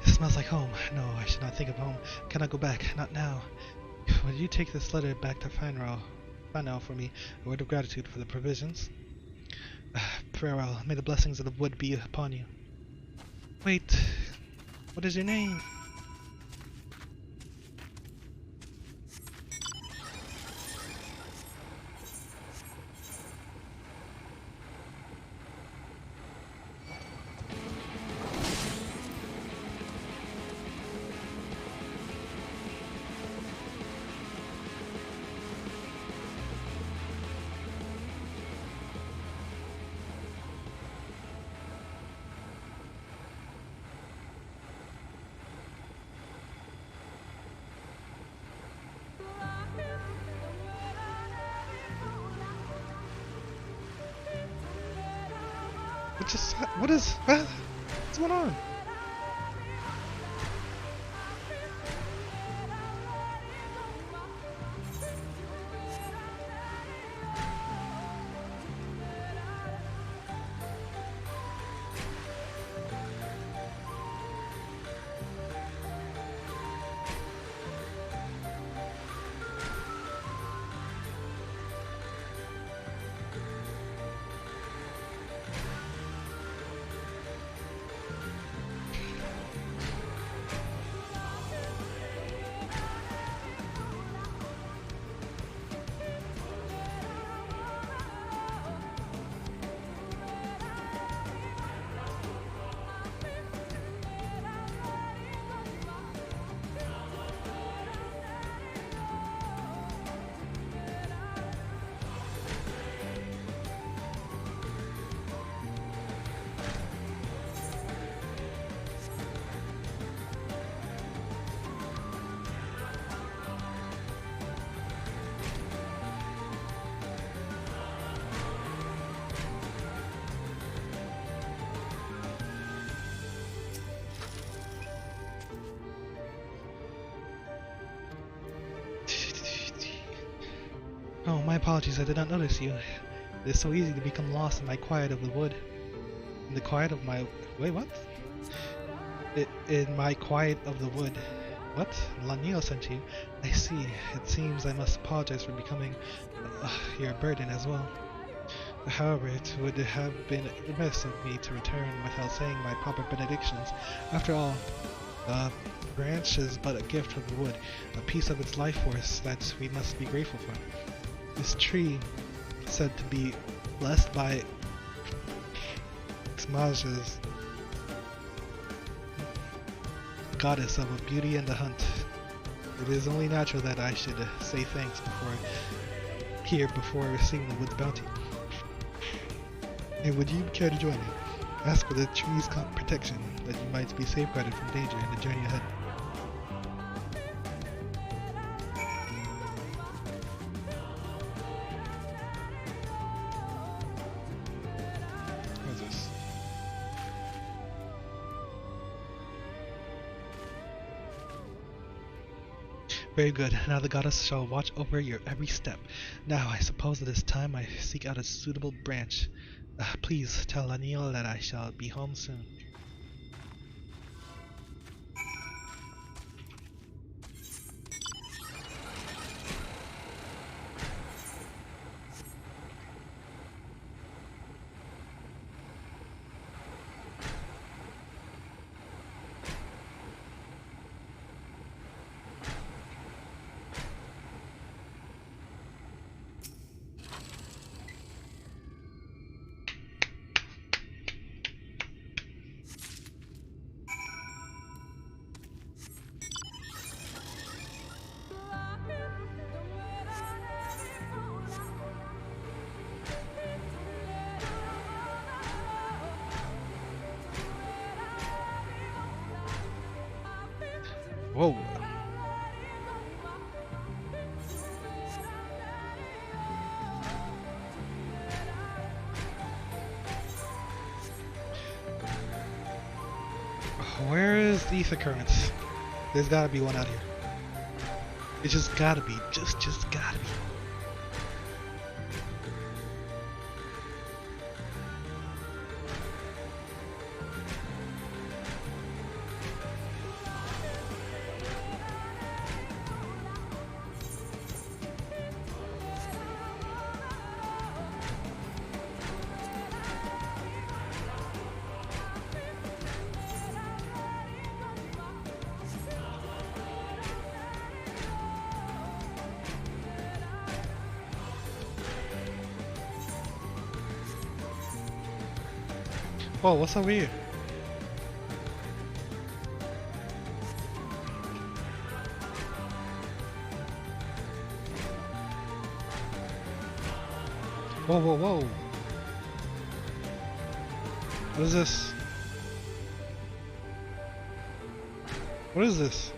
It smells like home. No, I should not think of home. Cannot go back. Not now. Will you take this letter back to Fanral for me? A word of gratitude for the provisions. Farewell. May the blessings of the wood be upon you. Wait. What is your name? What's going on? Oh, my apologies, I did not notice you. It is so easy to become lost in my quiet of the wood. In the quiet of my... Wait, what? In my quiet of the wood. What? Laniel sent you? I see. It seems I must apologize for becoming your burden as well. However, it would have been remiss of me to return without saying my proper benedictions. After all, the branch is but a gift from the wood, a piece of its life force that we must be grateful for. This tree, said to be blessed by Xmaja's goddess of beauty and the hunt. It is only natural that I should say thanks before receiving the wood's bounty. And would you care to join me? Ask for the tree's protection, that you might be safeguarded from danger in the journey ahead. What is this? Very good. Now the goddess shall watch over your every step. Now I suppose it is time I seek out a suitable branch. Please tell Laniel that I shall be home soon. Whoa. Where is the ether currents? There's gotta be one out here. It just gotta be. Just gotta be. Whoa, what's over here? Whoa, whoa, whoa. What is this? What is this?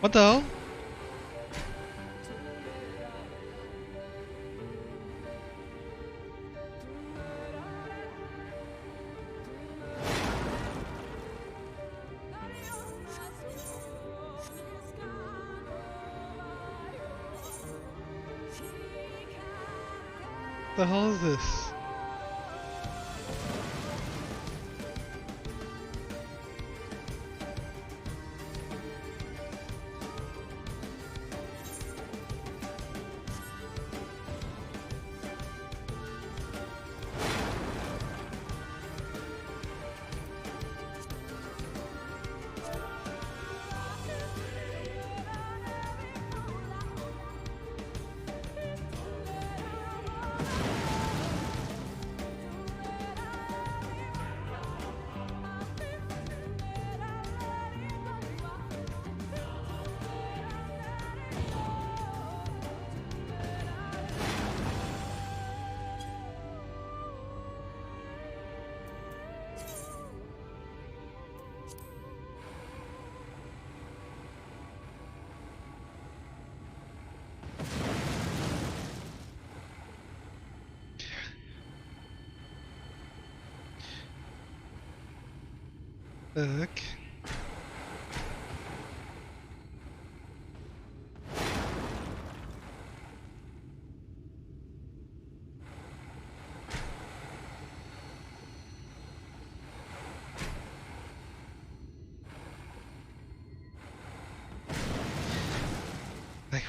What the hell? What the hell is this?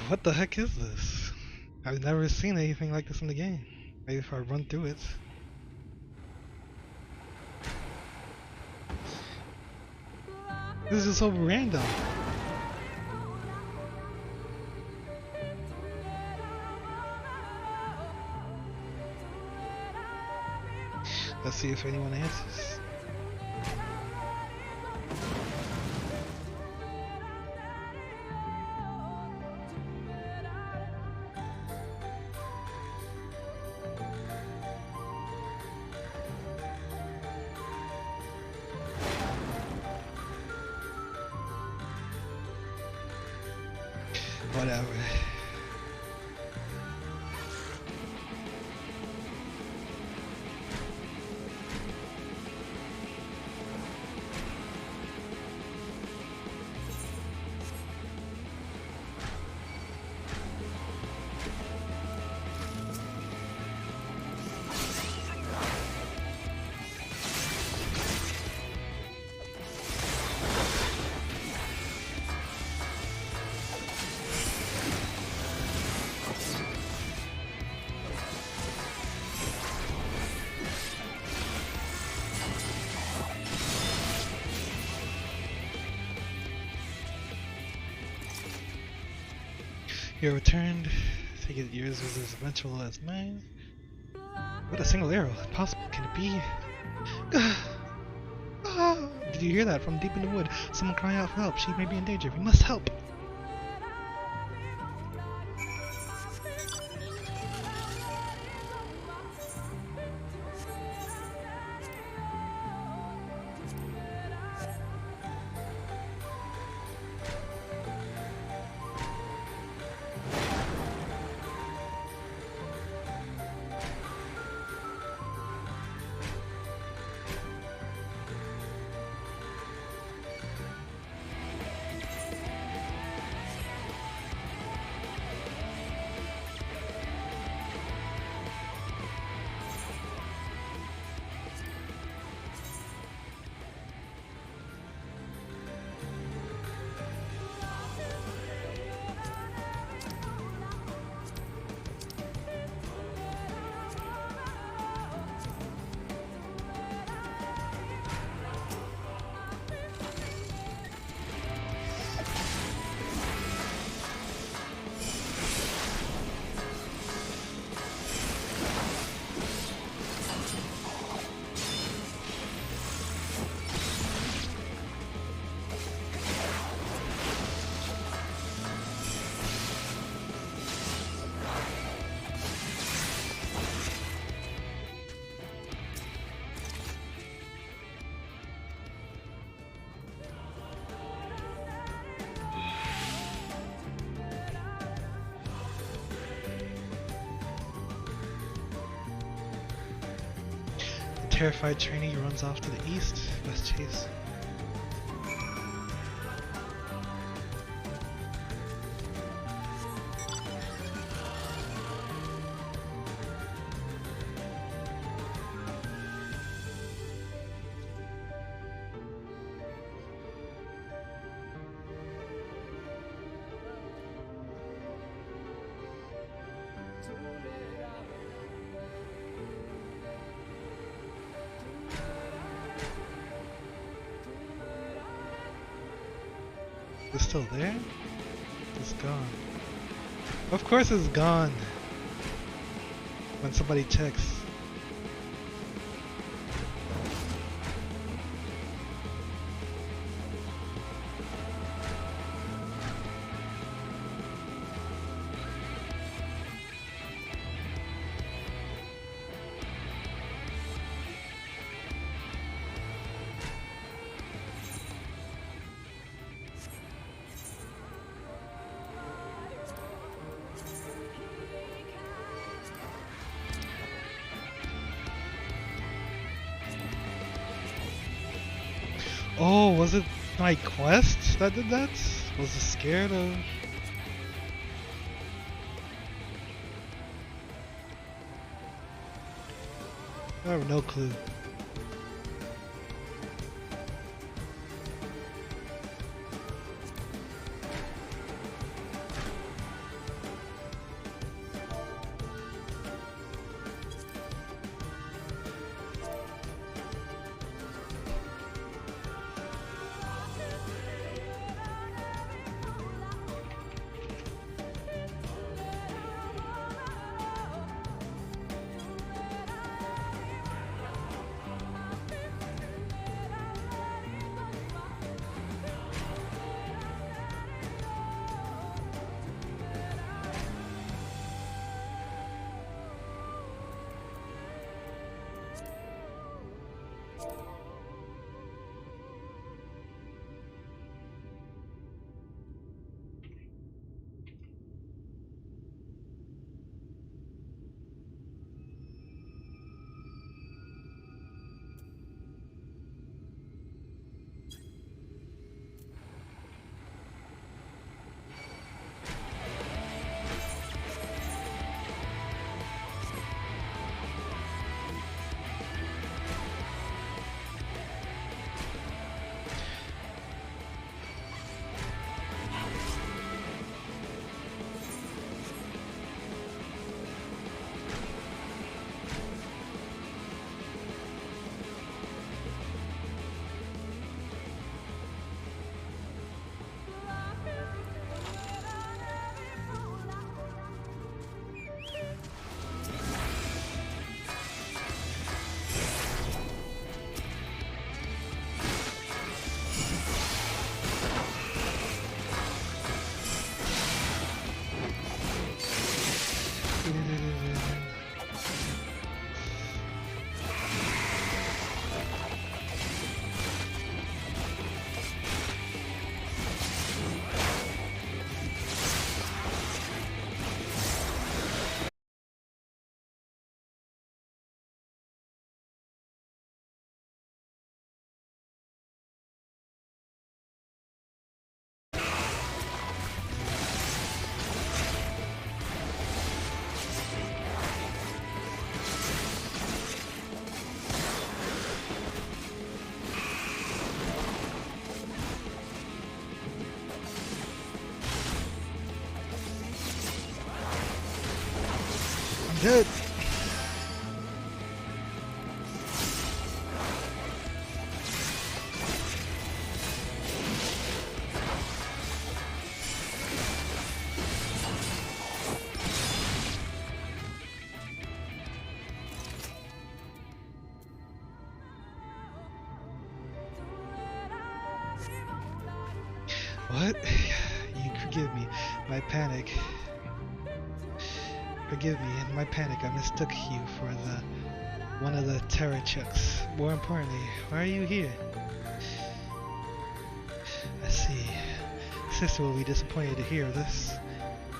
what the heck is this? I've never seen anything like this in the game. Maybe if I run through it. This is so random. Let's see if anyone answers. Whatever. You returned. Take it yours was as eventual as mine. What a single arrow. Impossible can it be? Did you hear that from deep in the wood? Someone crying out for help. She may be in danger. We must help. Terrified trainee runs off to the east. Let's chase. It's still there? It's gone. Of course it's gone. When somebody checks. Oh, was it my quest that did that? Was it scared of? I have no clue. dead. What? You forgive me, my panic. Forgive me, in my panic I mistook you for one of the terror chicks. More importantly, why are you here? I see. Sister will be disappointed to hear this.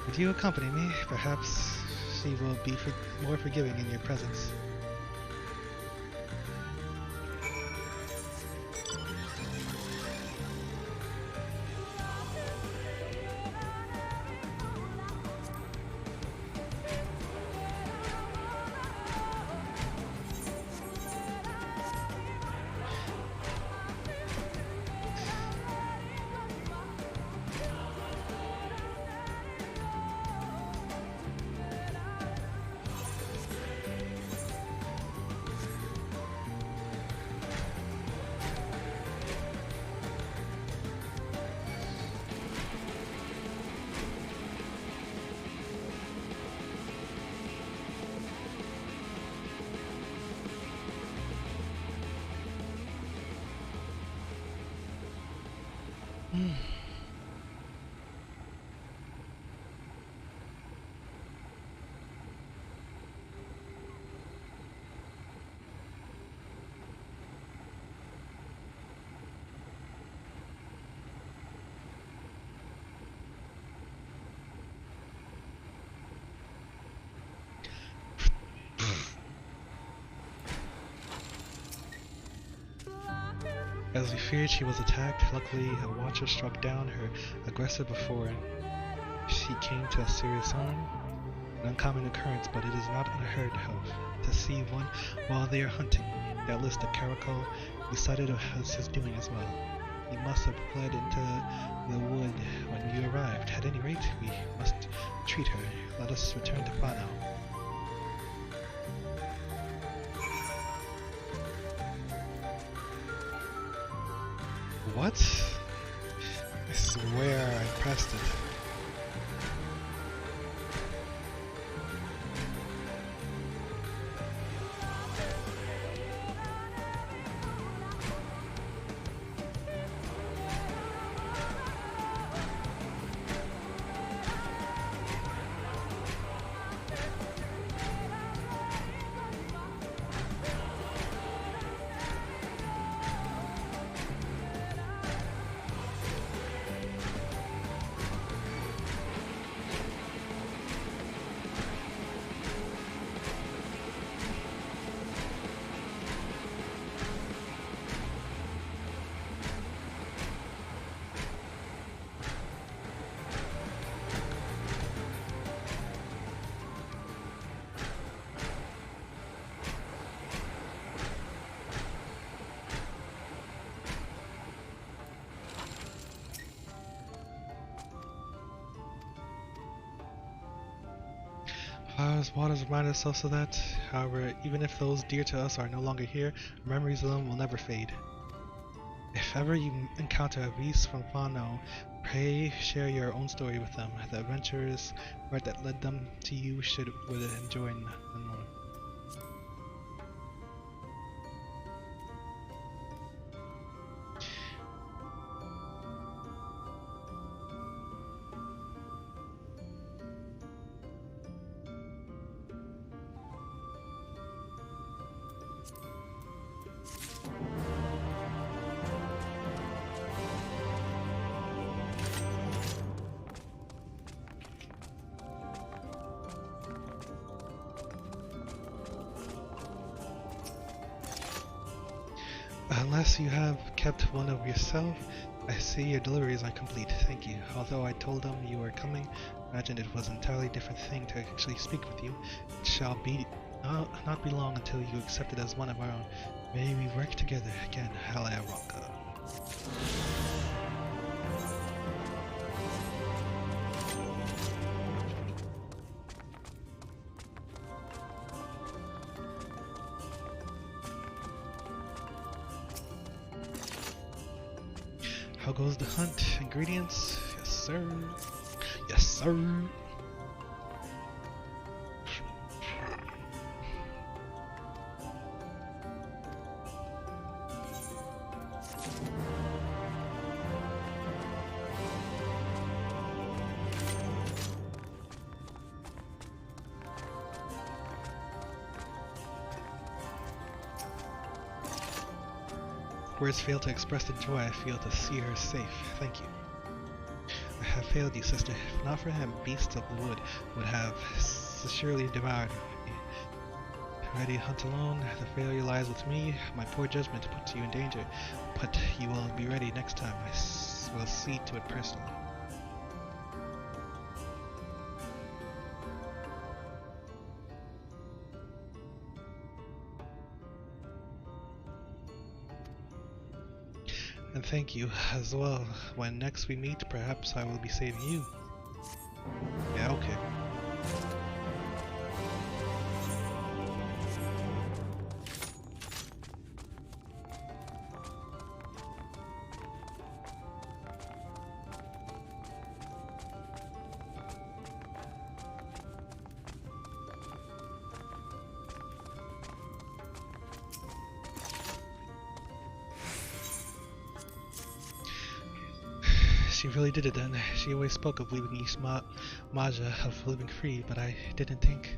Would you accompany me? Perhaps she will be more forgiving in your presence. As we feared, she was attacked. Luckily, a watcher struck down her aggressor before she came to a serious harm. An uncommon occurrence, but it is not unheard of to see one while they are hunting. Doubtless the caracal we sighted was his doing as well. He must have fled into the wood when you arrived. At any rate, we must treat her. Let us return to Fano. What? I swear I pressed it. Flowers, waters remind ourselves of that. However, even if those dear to us are no longer here, memories of them will never fade. If ever you encounter a beast from Fano, pray share your own story with them. The adventurers that led them to you would enjoy none more. Unless you have kept one of yourself, I see your deliveries are complete. Thank you. Although I told them you were coming, imagined it was an entirely different thing to actually speak with you. It shall be not be long until you accept it as one of our own. May we work together again, Halia Ronka. How goes the hunt? Ingredients? Yes, sir. Yes, sir. Words fail to express the joy I feel to see her safe. Thank you. I have failed you, sister. If not for him, beasts of the wood would have surely devoured me. Ready to hunt alone? The failure lies with me. My poor judgment puts you in danger, but you will be ready next time. I will see to it personally. And thank you as well. When next we meet, perhaps I will be saving you. Yeah, okay. She really did it then. She always spoke of leaving East Maja, of living free, but I didn't think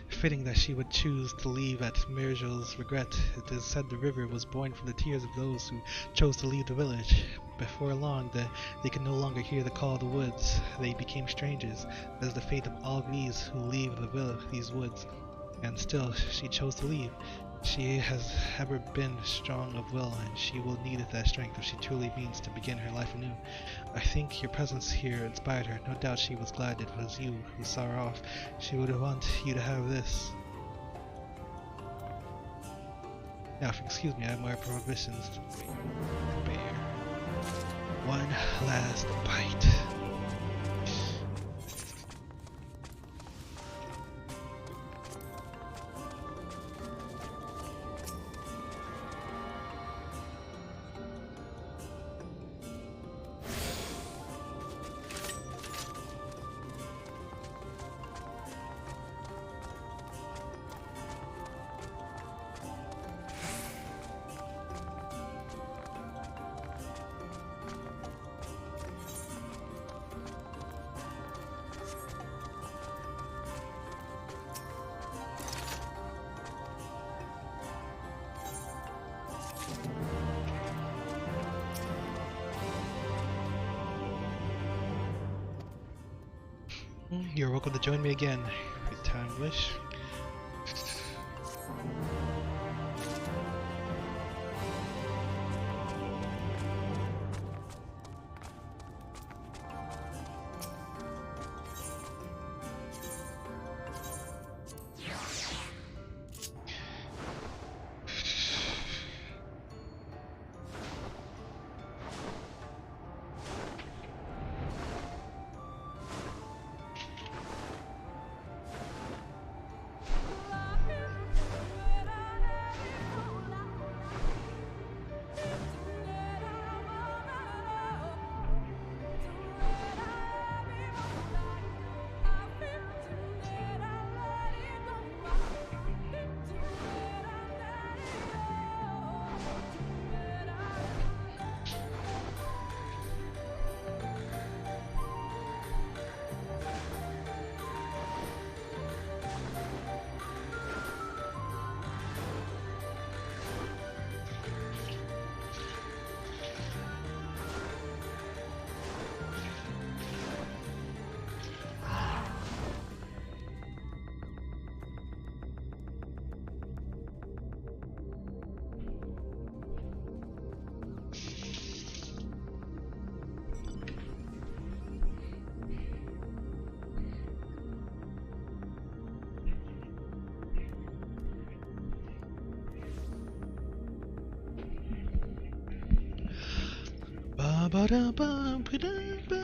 fitting that she would choose to leave at Mirjo's regret. It is said the river was born from the tears of those who chose to leave the village. Before long, they could no longer hear the call of the woods. They became strangers. That is the fate of all these who leave these woods. And still, she chose to leave. She has ever been strong of will, and she will need that strength if she truly means to begin her life anew. I think your presence here inspired her. No doubt she was glad it was you who saw her off. She would want you to have this. Now, if you excuse me, I have more prohibitions to bear. One last bite. You're welcome to join me again, every time you wish. Ba-da-ba-ba-da-ba.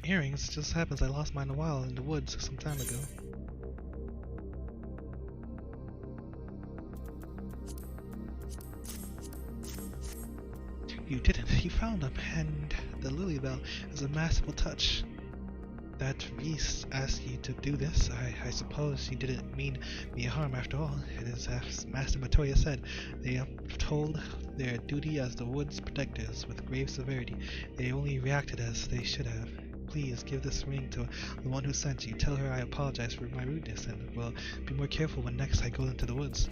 Earrings? Just happens I lost mine a while in the woods some time ago. You didn't. You found them, and the lily bell is a masterful touch. That Reese asked you to do this. I suppose you didn't mean me harm after all. It is as Master Matoya said. They have told their duty as the wood's protectors with grave severity. They only reacted as they should have. Please give this ring to the one who sent you. Tell her I apologize for my rudeness and will be more careful when next I go into the woods.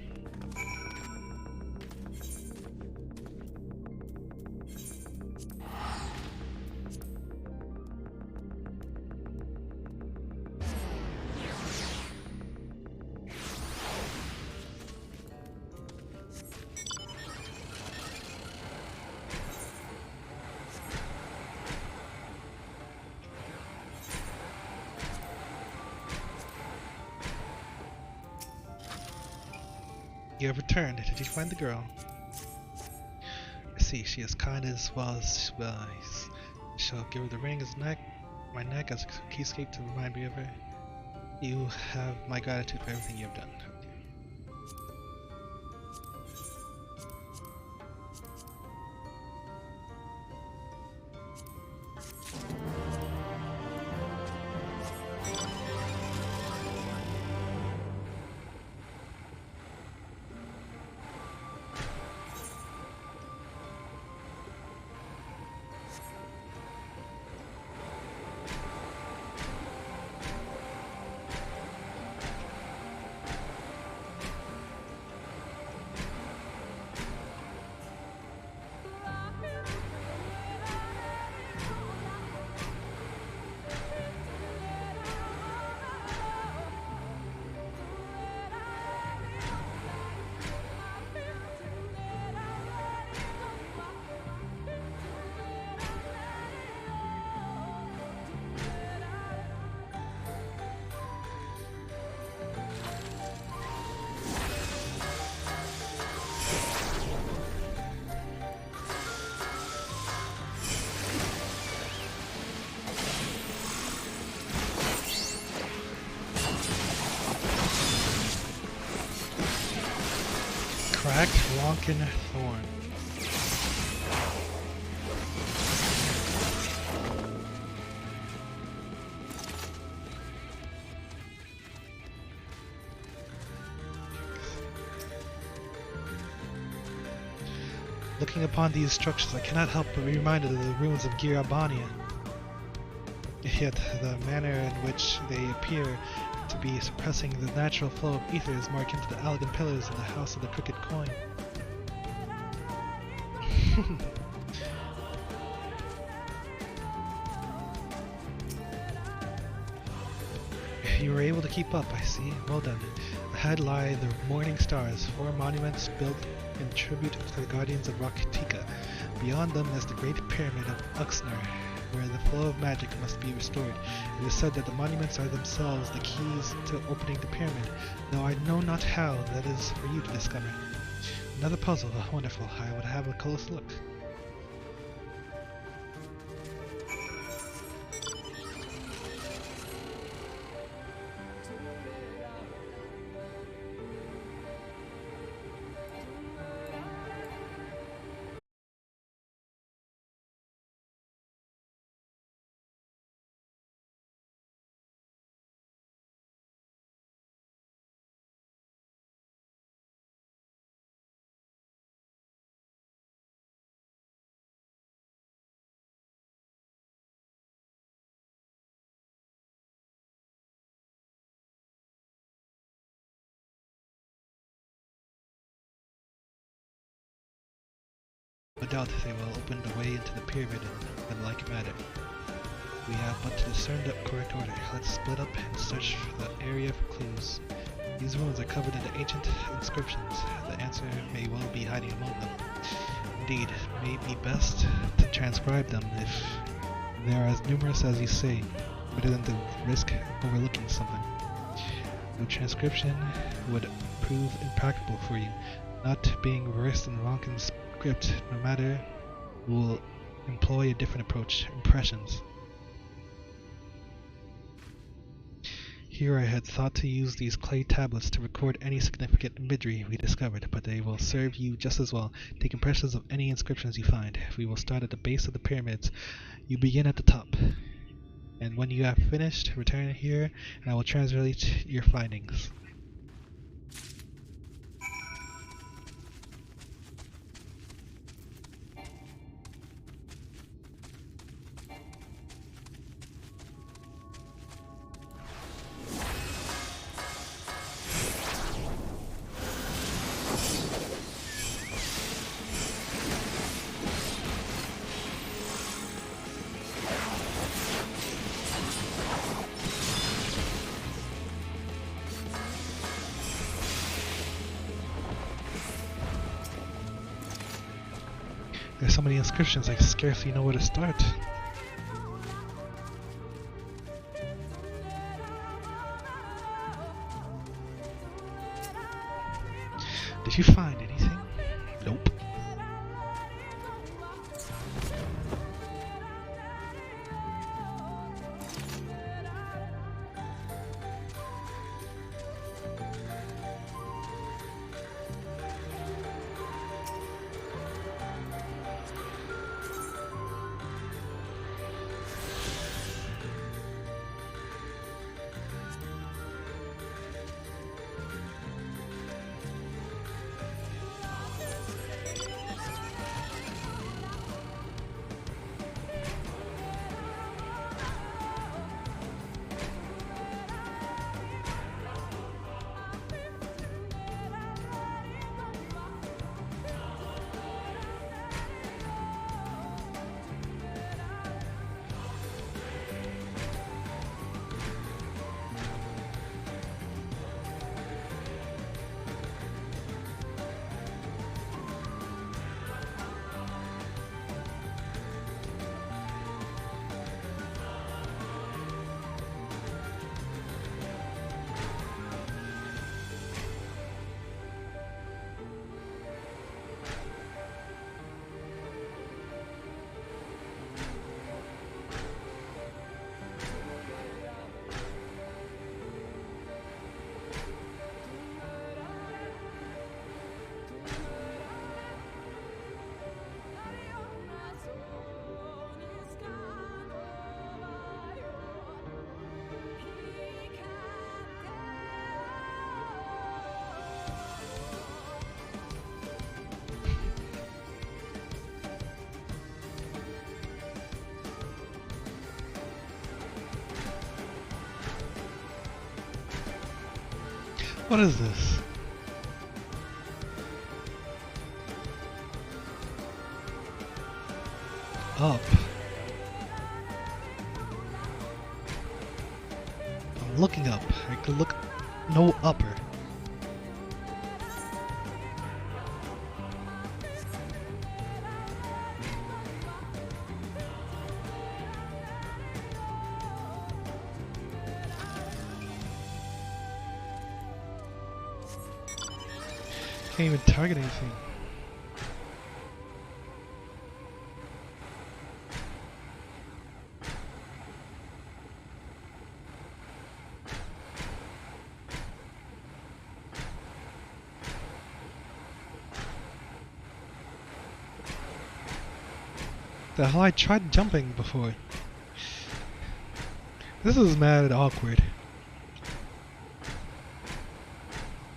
You have returned. Did you find the girl? I see. She is kind as well as wise. I shall give her the ring as my neck as a keyscape to remind me of her. You have my gratitude for everything you have done. Cracked Ronkin Thorn. Looking upon these structures, I cannot help but be reminded of the ruins of Girabania. Yet the manner in which they appear to be suppressing the natural flow of ether is more akin to the elegant pillars in the House of the Crooked Coin. You were able to keep up, I see. Well done. Ahead lie the Morning Stars, 4 monuments built in tribute to the guardians of Raktika. Beyond them is the Great Pyramid of Uxner, where the flow of magic must be restored. It is said that the monuments are themselves the keys to opening the pyramid, though I know not how. That is for you to discover. Another puzzle. Wonderful. I would have a close look. No doubt they will open the way into the pyramid in like manner. We have but to discern the correct order. Let's split up and search the area for clues. These ruins are covered in ancient inscriptions. The answer may well be hiding among them. Indeed, it may be best to transcribe them if they are as numerous as you say, rather than to risk overlooking something. No transcription would prove impractical for you. Not being versed in Ronkin's script, no matter, will employ a different approach. Impressions. Here I had thought to use these clay tablets to record any significant imagery we discovered, but they will serve you just as well. Take impressions of any inscriptions you find. We will start at the base of the pyramids. You begin at the top. And when you have finished, return here, and I will translate your findings. There's so many inscriptions, I scarcely know where to start. Did you find anything? Nope. What is this? Up. I'm looking up. I could look no upper. Can't even target anything. The hell, I tried jumping before. This is mad awkward.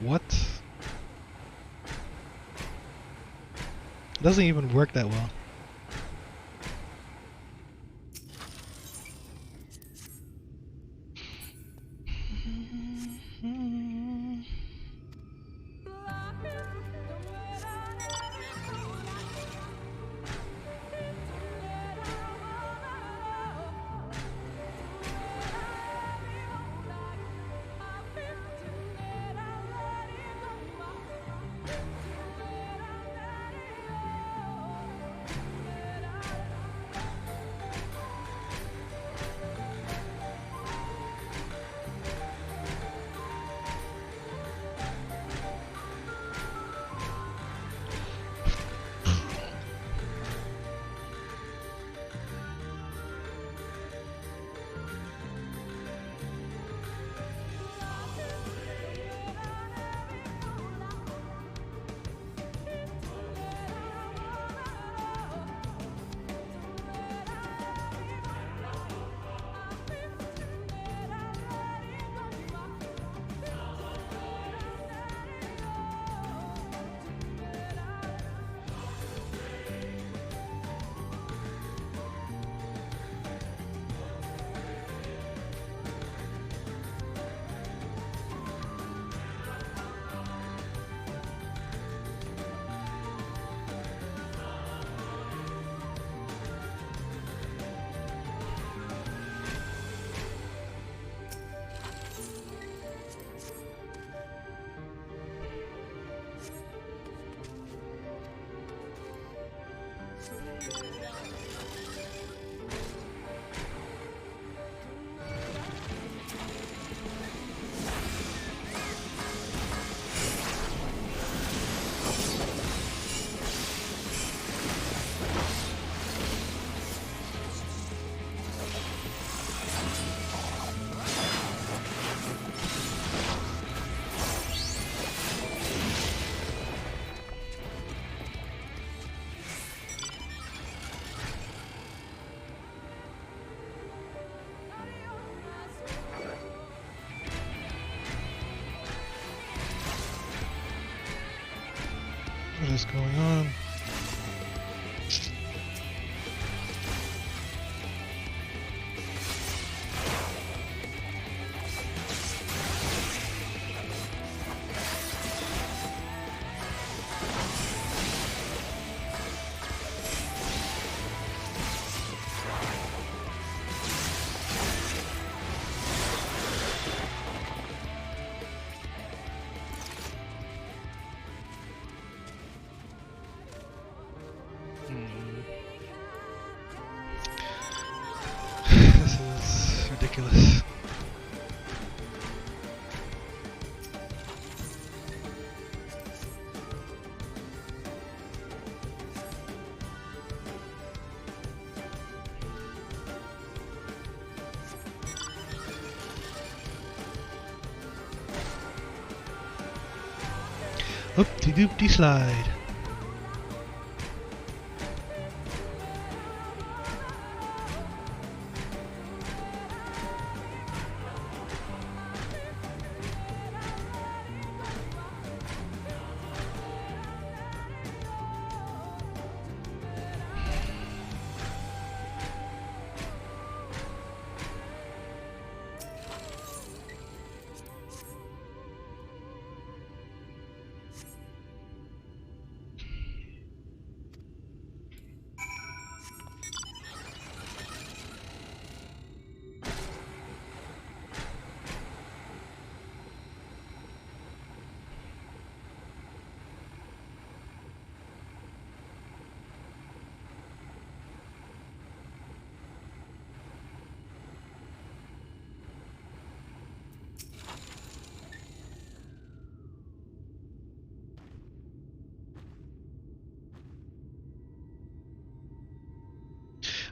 What? It doesn't even work that well. What is going on? This is ridiculous. Oop-de-doop-de slide.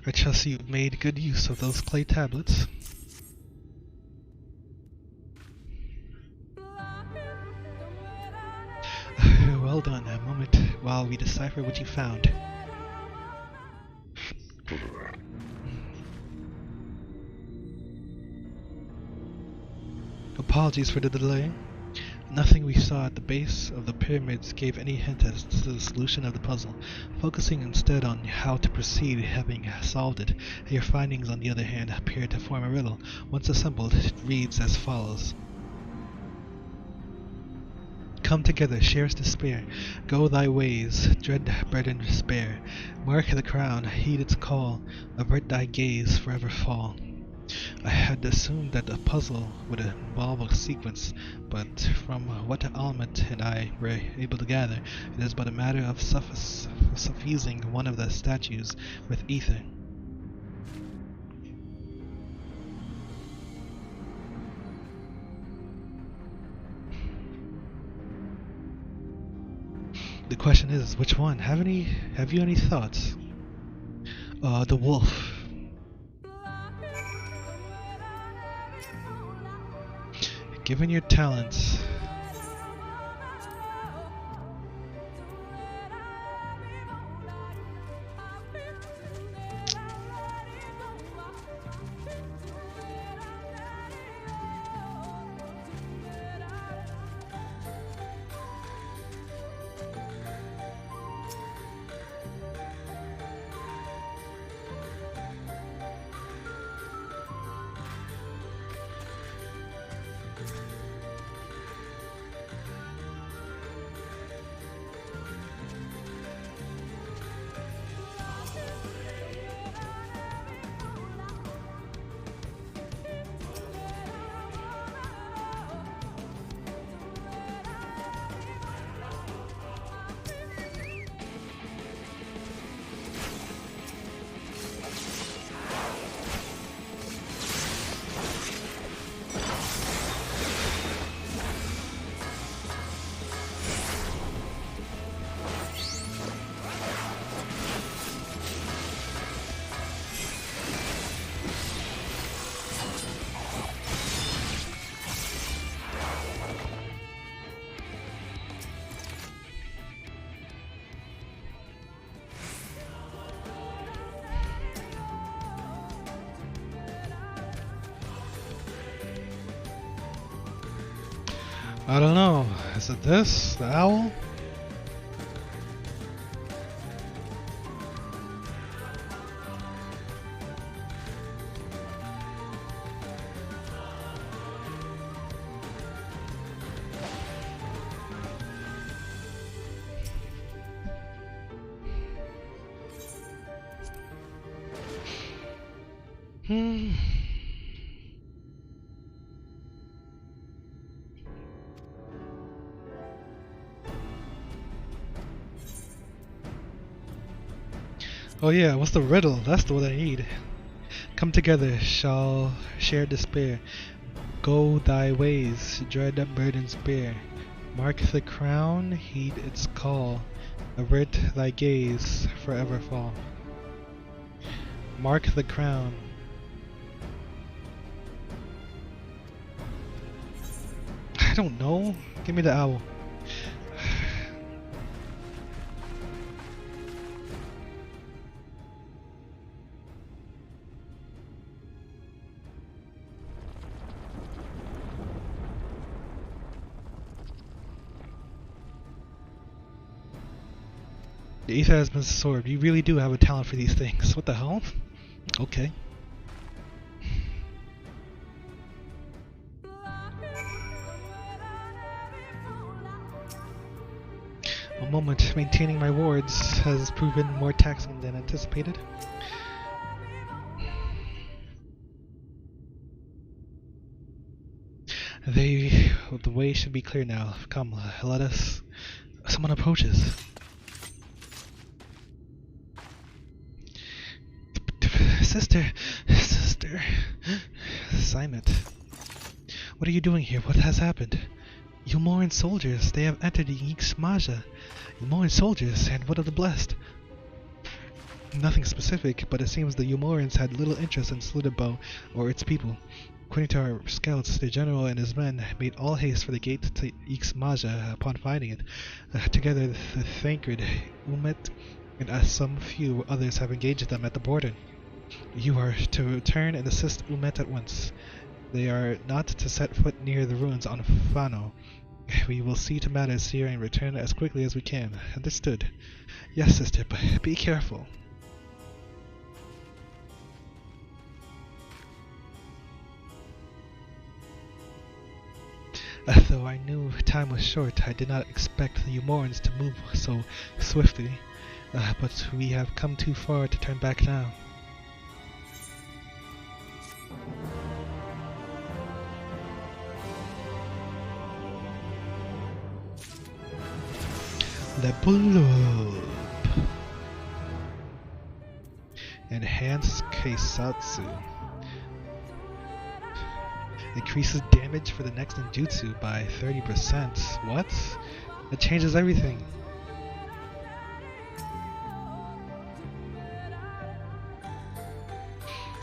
I trust you've made good use of those clay tablets. Well done. A moment while we decipher what you found. Apologies for the delay. Nothing we saw at the base of the pyramids gave any hint as to the solution of the puzzle. Focusing instead on how to proceed, having solved it, your findings on the other hand appear to form a riddle. Once assembled, it reads as follows. Come together, share's despair. Go thy ways, dread burden despair. Mark the crown, heed its call. Avert thy gaze, forever fall. I had assumed that the puzzle would involve a sequence, but from what Almut and I were able to gather, it is but a matter of suffusing one of the statues with ether. The question is, which one? Have you any thoughts? The wolf. Given your talents, I don't know. Is it this? The owl? Oh yeah, what's the riddle? That's the one I need. Come together, shall share despair. Go thy ways, dread burdens bear. Mark the crown, heed its call. Avert thy gaze, forever fall. Mark the crown. I don't know. Give me the owl. The ether has been absorbed. You really do have a talent for these things. What the hell? Okay. A moment. Maintaining my wards has proven more taxing than anticipated. The way should be clear now. Come, let us... Someone approaches. Sister! Simon. What are you doing here? What has happened? Umoran soldiers, they have entered the Ixmaja. Umoran soldiers, and what of the blessed? Nothing specific, but it seems the Umorans had little interest in Sludabo or its people. According to our scouts, the general and his men made all haste for the gate to Ixmaja upon finding it. Together, the Thancred, Umet, and some few others have engaged them at the border. You are to return and assist Umet at once. They are not to set foot near the ruins on Fano. We will see to matters here and return as quickly as we can. Understood? Yes, sister, but be careful. Though I knew time was short, I did not expect the Umorans to move so swiftly. But we have come too far to turn back now. Level up. Enhanced Keisatsu. Increases damage for the next ninjutsu by 30%. What? That changes everything.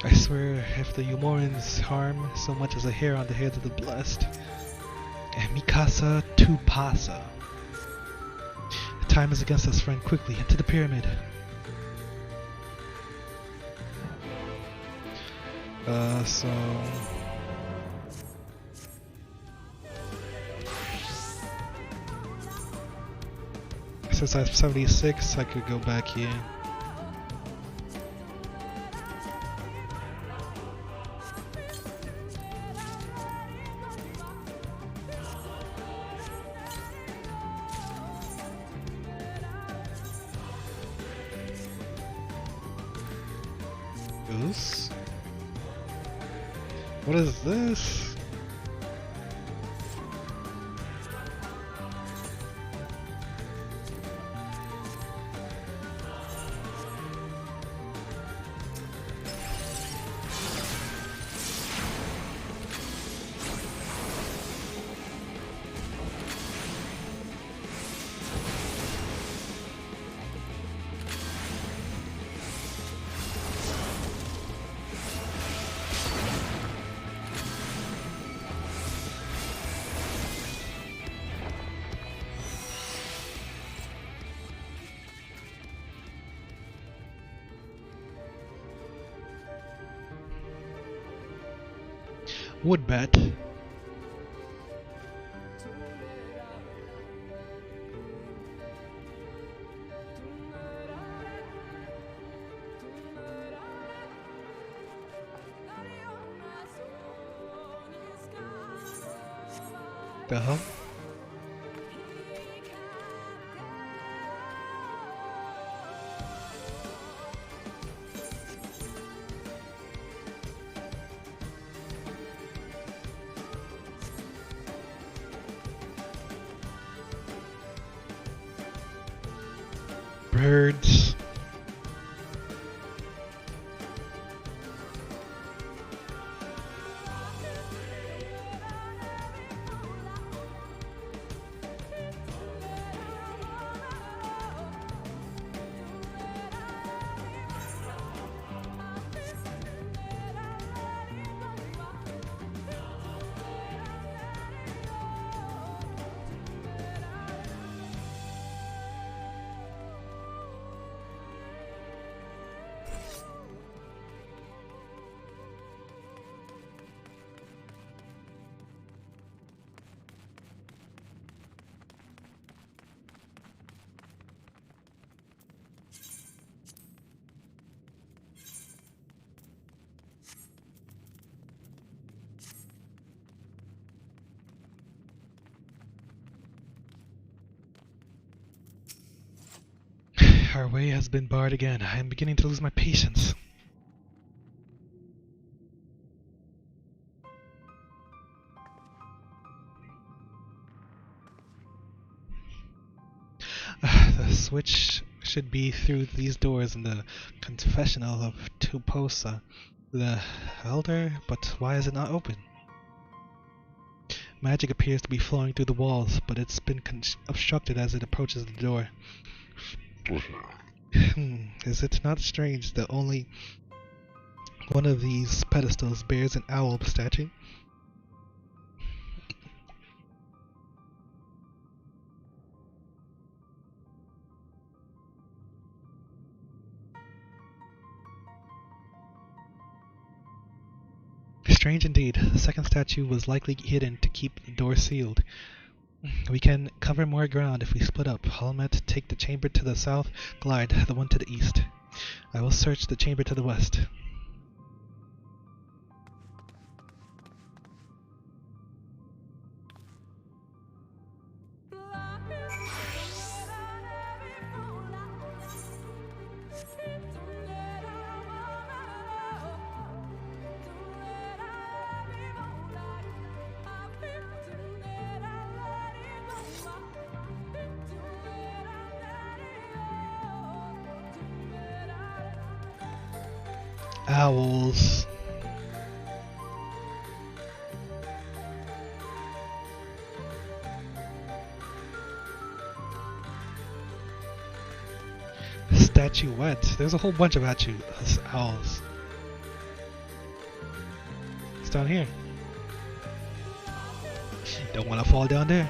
I swear, if the Umorans harm so much as a hair on the heads of the blessed. Mikasa Tupasa. Time is against us, friend. Quickly, into the pyramid. So... Since I have 76, I could go back here. Goose? What is this? Would bet. the hell? Birds. Our way has been barred again. I am beginning to lose my patience. The switch should be through these doors in the confessional of Tuposa, the elder, but why is it not open? Magic appears to be flowing through the walls, but it's been obstructed as it approaches the door. Is it not strange that only one of these pedestals bears an owl statue? Strange indeed. The second statue was likely hidden to keep the door sealed. We can cover more ground if we split up. Halmet, take the chamber to the south, Glide, the one to the east. I will search the chamber to the west. Owls. Statuette. There's a whole bunch of owls. It's down here. Don't want to fall down there.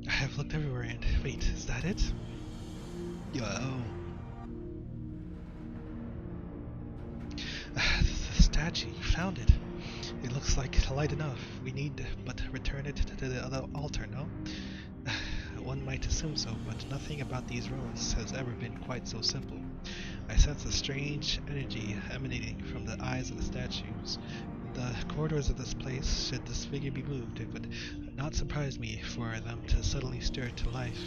I have looked everywhere and wait, is that it? Yo. The statue, you found it. It looks like light enough. We need but return it to the other altar, no? One might assume so, but nothing about these ruins has ever been quite so simple. I sense a strange energy emanating from the eyes of the statues. In the corridors of this place, should this figure be moved, it would not surprise me for them to suddenly stir to life.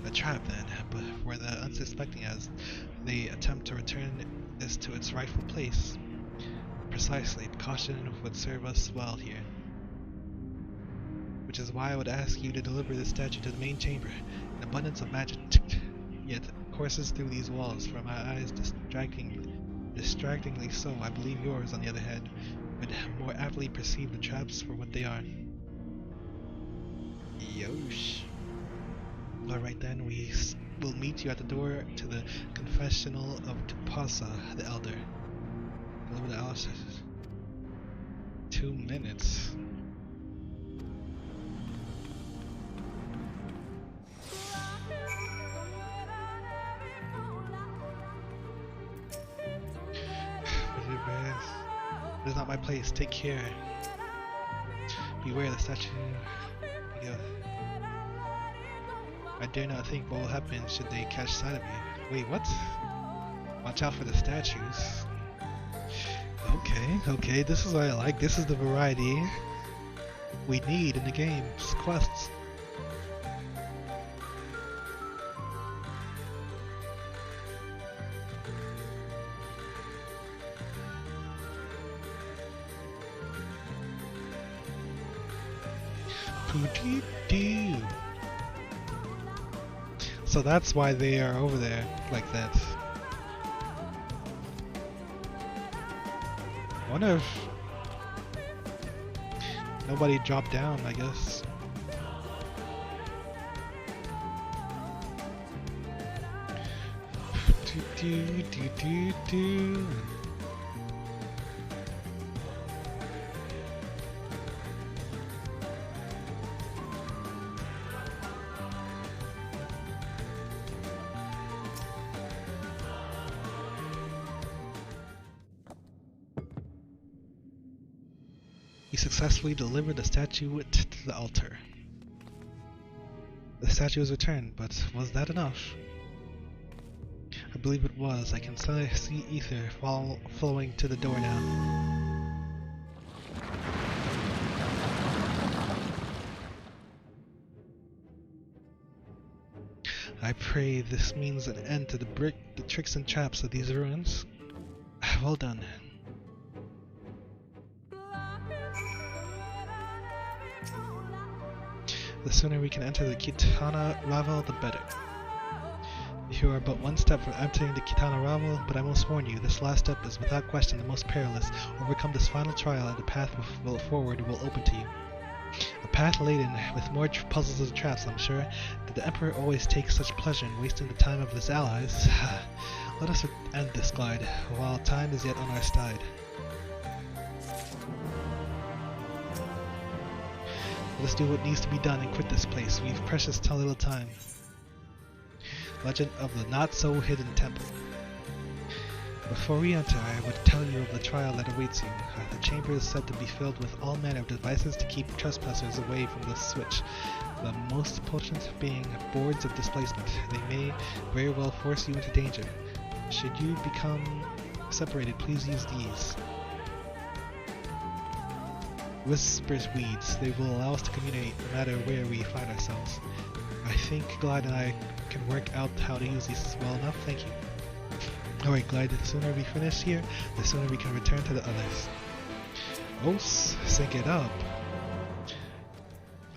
A trap then, but for the unsuspecting as they attempt to return this to its rightful place. Precisely, caution would serve us well here. Which is why I would ask you to deliver this statue to the main chamber. An abundance of magic yet courses through these walls, for my eyes distractingly so. I believe yours, on the other hand, would more aptly perceive the traps for what they are. Yosh. Alright then, we will meet you at the door to the confessional of Tuposa, the elder. Deliver the hours. 2 minutes. It is not my place. Take care. Beware the statue. Yeah. I dare not think what will happen should they catch sight of you. Wait, what? Watch out for the statues. Okay, this is what I like. This is the variety we need in the game's quests. So that's why they are over there like that. I wonder if nobody dropped down, I guess. He successfully delivered the statuette to the altar. The statue was returned, but was that enough? I believe it was. I can see ether flowing to the door now. I pray this means an end to the tricks and traps of these ruins. Well done. The sooner we can enter the Kitana Ravel, the better. You are but one step from entering the Kitana Ravel, but I must warn you, this last step is without question the most perilous. Overcome this final trial and the path forward will open to you. A path laden with more puzzles and traps, I'm sure. Did the Emperor always take such pleasure in wasting the time of his allies? Let us end this glide, while time is yet on our side. Let's do what needs to be done and quit this place. We've precious little time. Legend of the Not-So-Hidden Temple. Before we enter, I would tell you of the trial that awaits you. The chamber is said to be filled with all manner of devices to keep trespassers away from the switch. The most potent being boards of displacement. They may very well force you into danger. Should you become separated, please use these. Whispers weeds. They will allow us to communicate no matter where we find ourselves. I think Glide and I can work out how to use these well enough. Thank you. Alright, Glide, the sooner we finish here, the sooner we can return to the others. Oh, sync it up.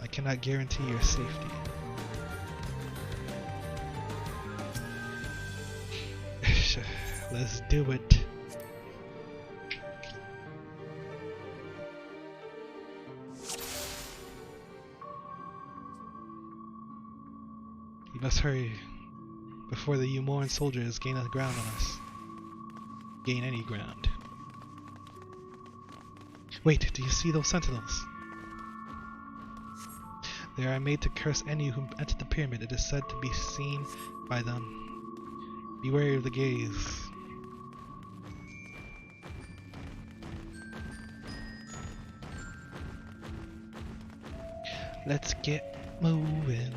I cannot guarantee your safety. Let's do it. We must hurry before the Umoran soldiers gain a ground on us. Gain any ground. Wait, do you see those sentinels? They are made to curse any who enter the pyramid. It is said to be seen by them. Beware of the gaze. Let's get moving.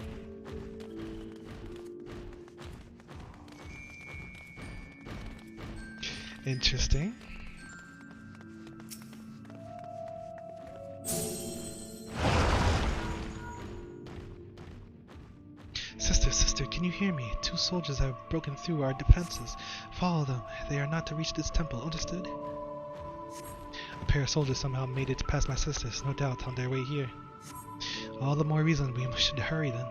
Interesting. Sister, can you hear me? 2 soldiers have broken through our defenses. Follow them. They are not to reach this temple, understood? A pair of soldiers somehow made it past my sisters, no doubt on their way here. All the more reason we should hurry then.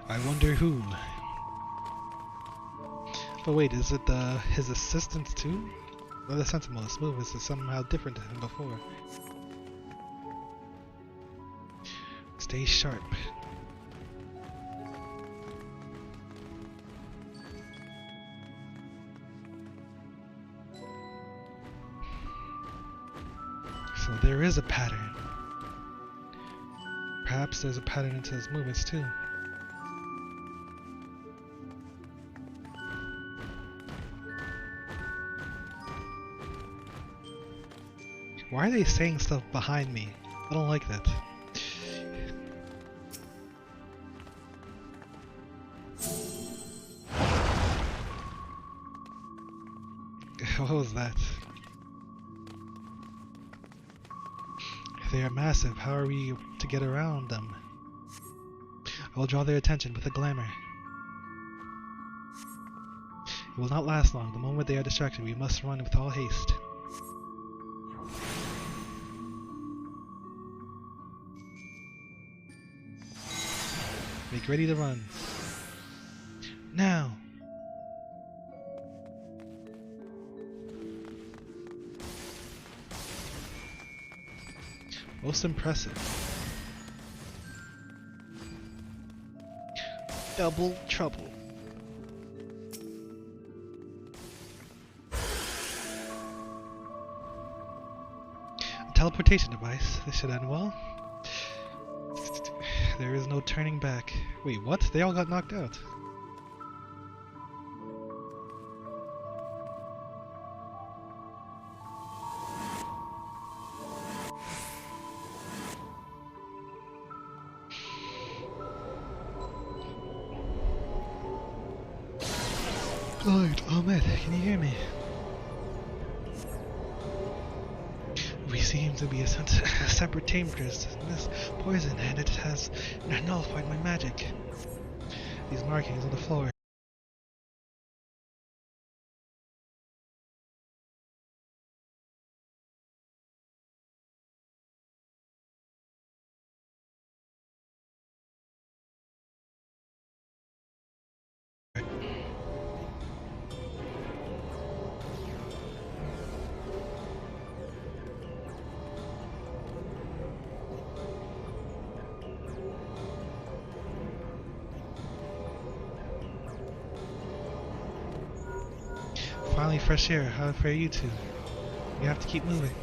I wonder who. But wait, is it his assistants too? Well, the Sentinel's movements is somehow different than before. Stay sharp. So there is a pattern. Perhaps there's a pattern into his movements too. Why are they saying stuff behind me? I don't like that. What was that? They are massive. How are we to get around them? I will draw their attention with a glamour. It will not last long. The moment they are distracted, we must run with all haste. Make ready to run. Now! Most impressive. Double trouble. A teleportation device. This should end well. There is no turning back. Wait, what? They all got knocked out. Lord, Ahmed, can you hear me? We seem to be a separate temptress in this poison, and it has nullified my magic. These markings on the floor. Finally fresh air. How for you two? You have to keep moving.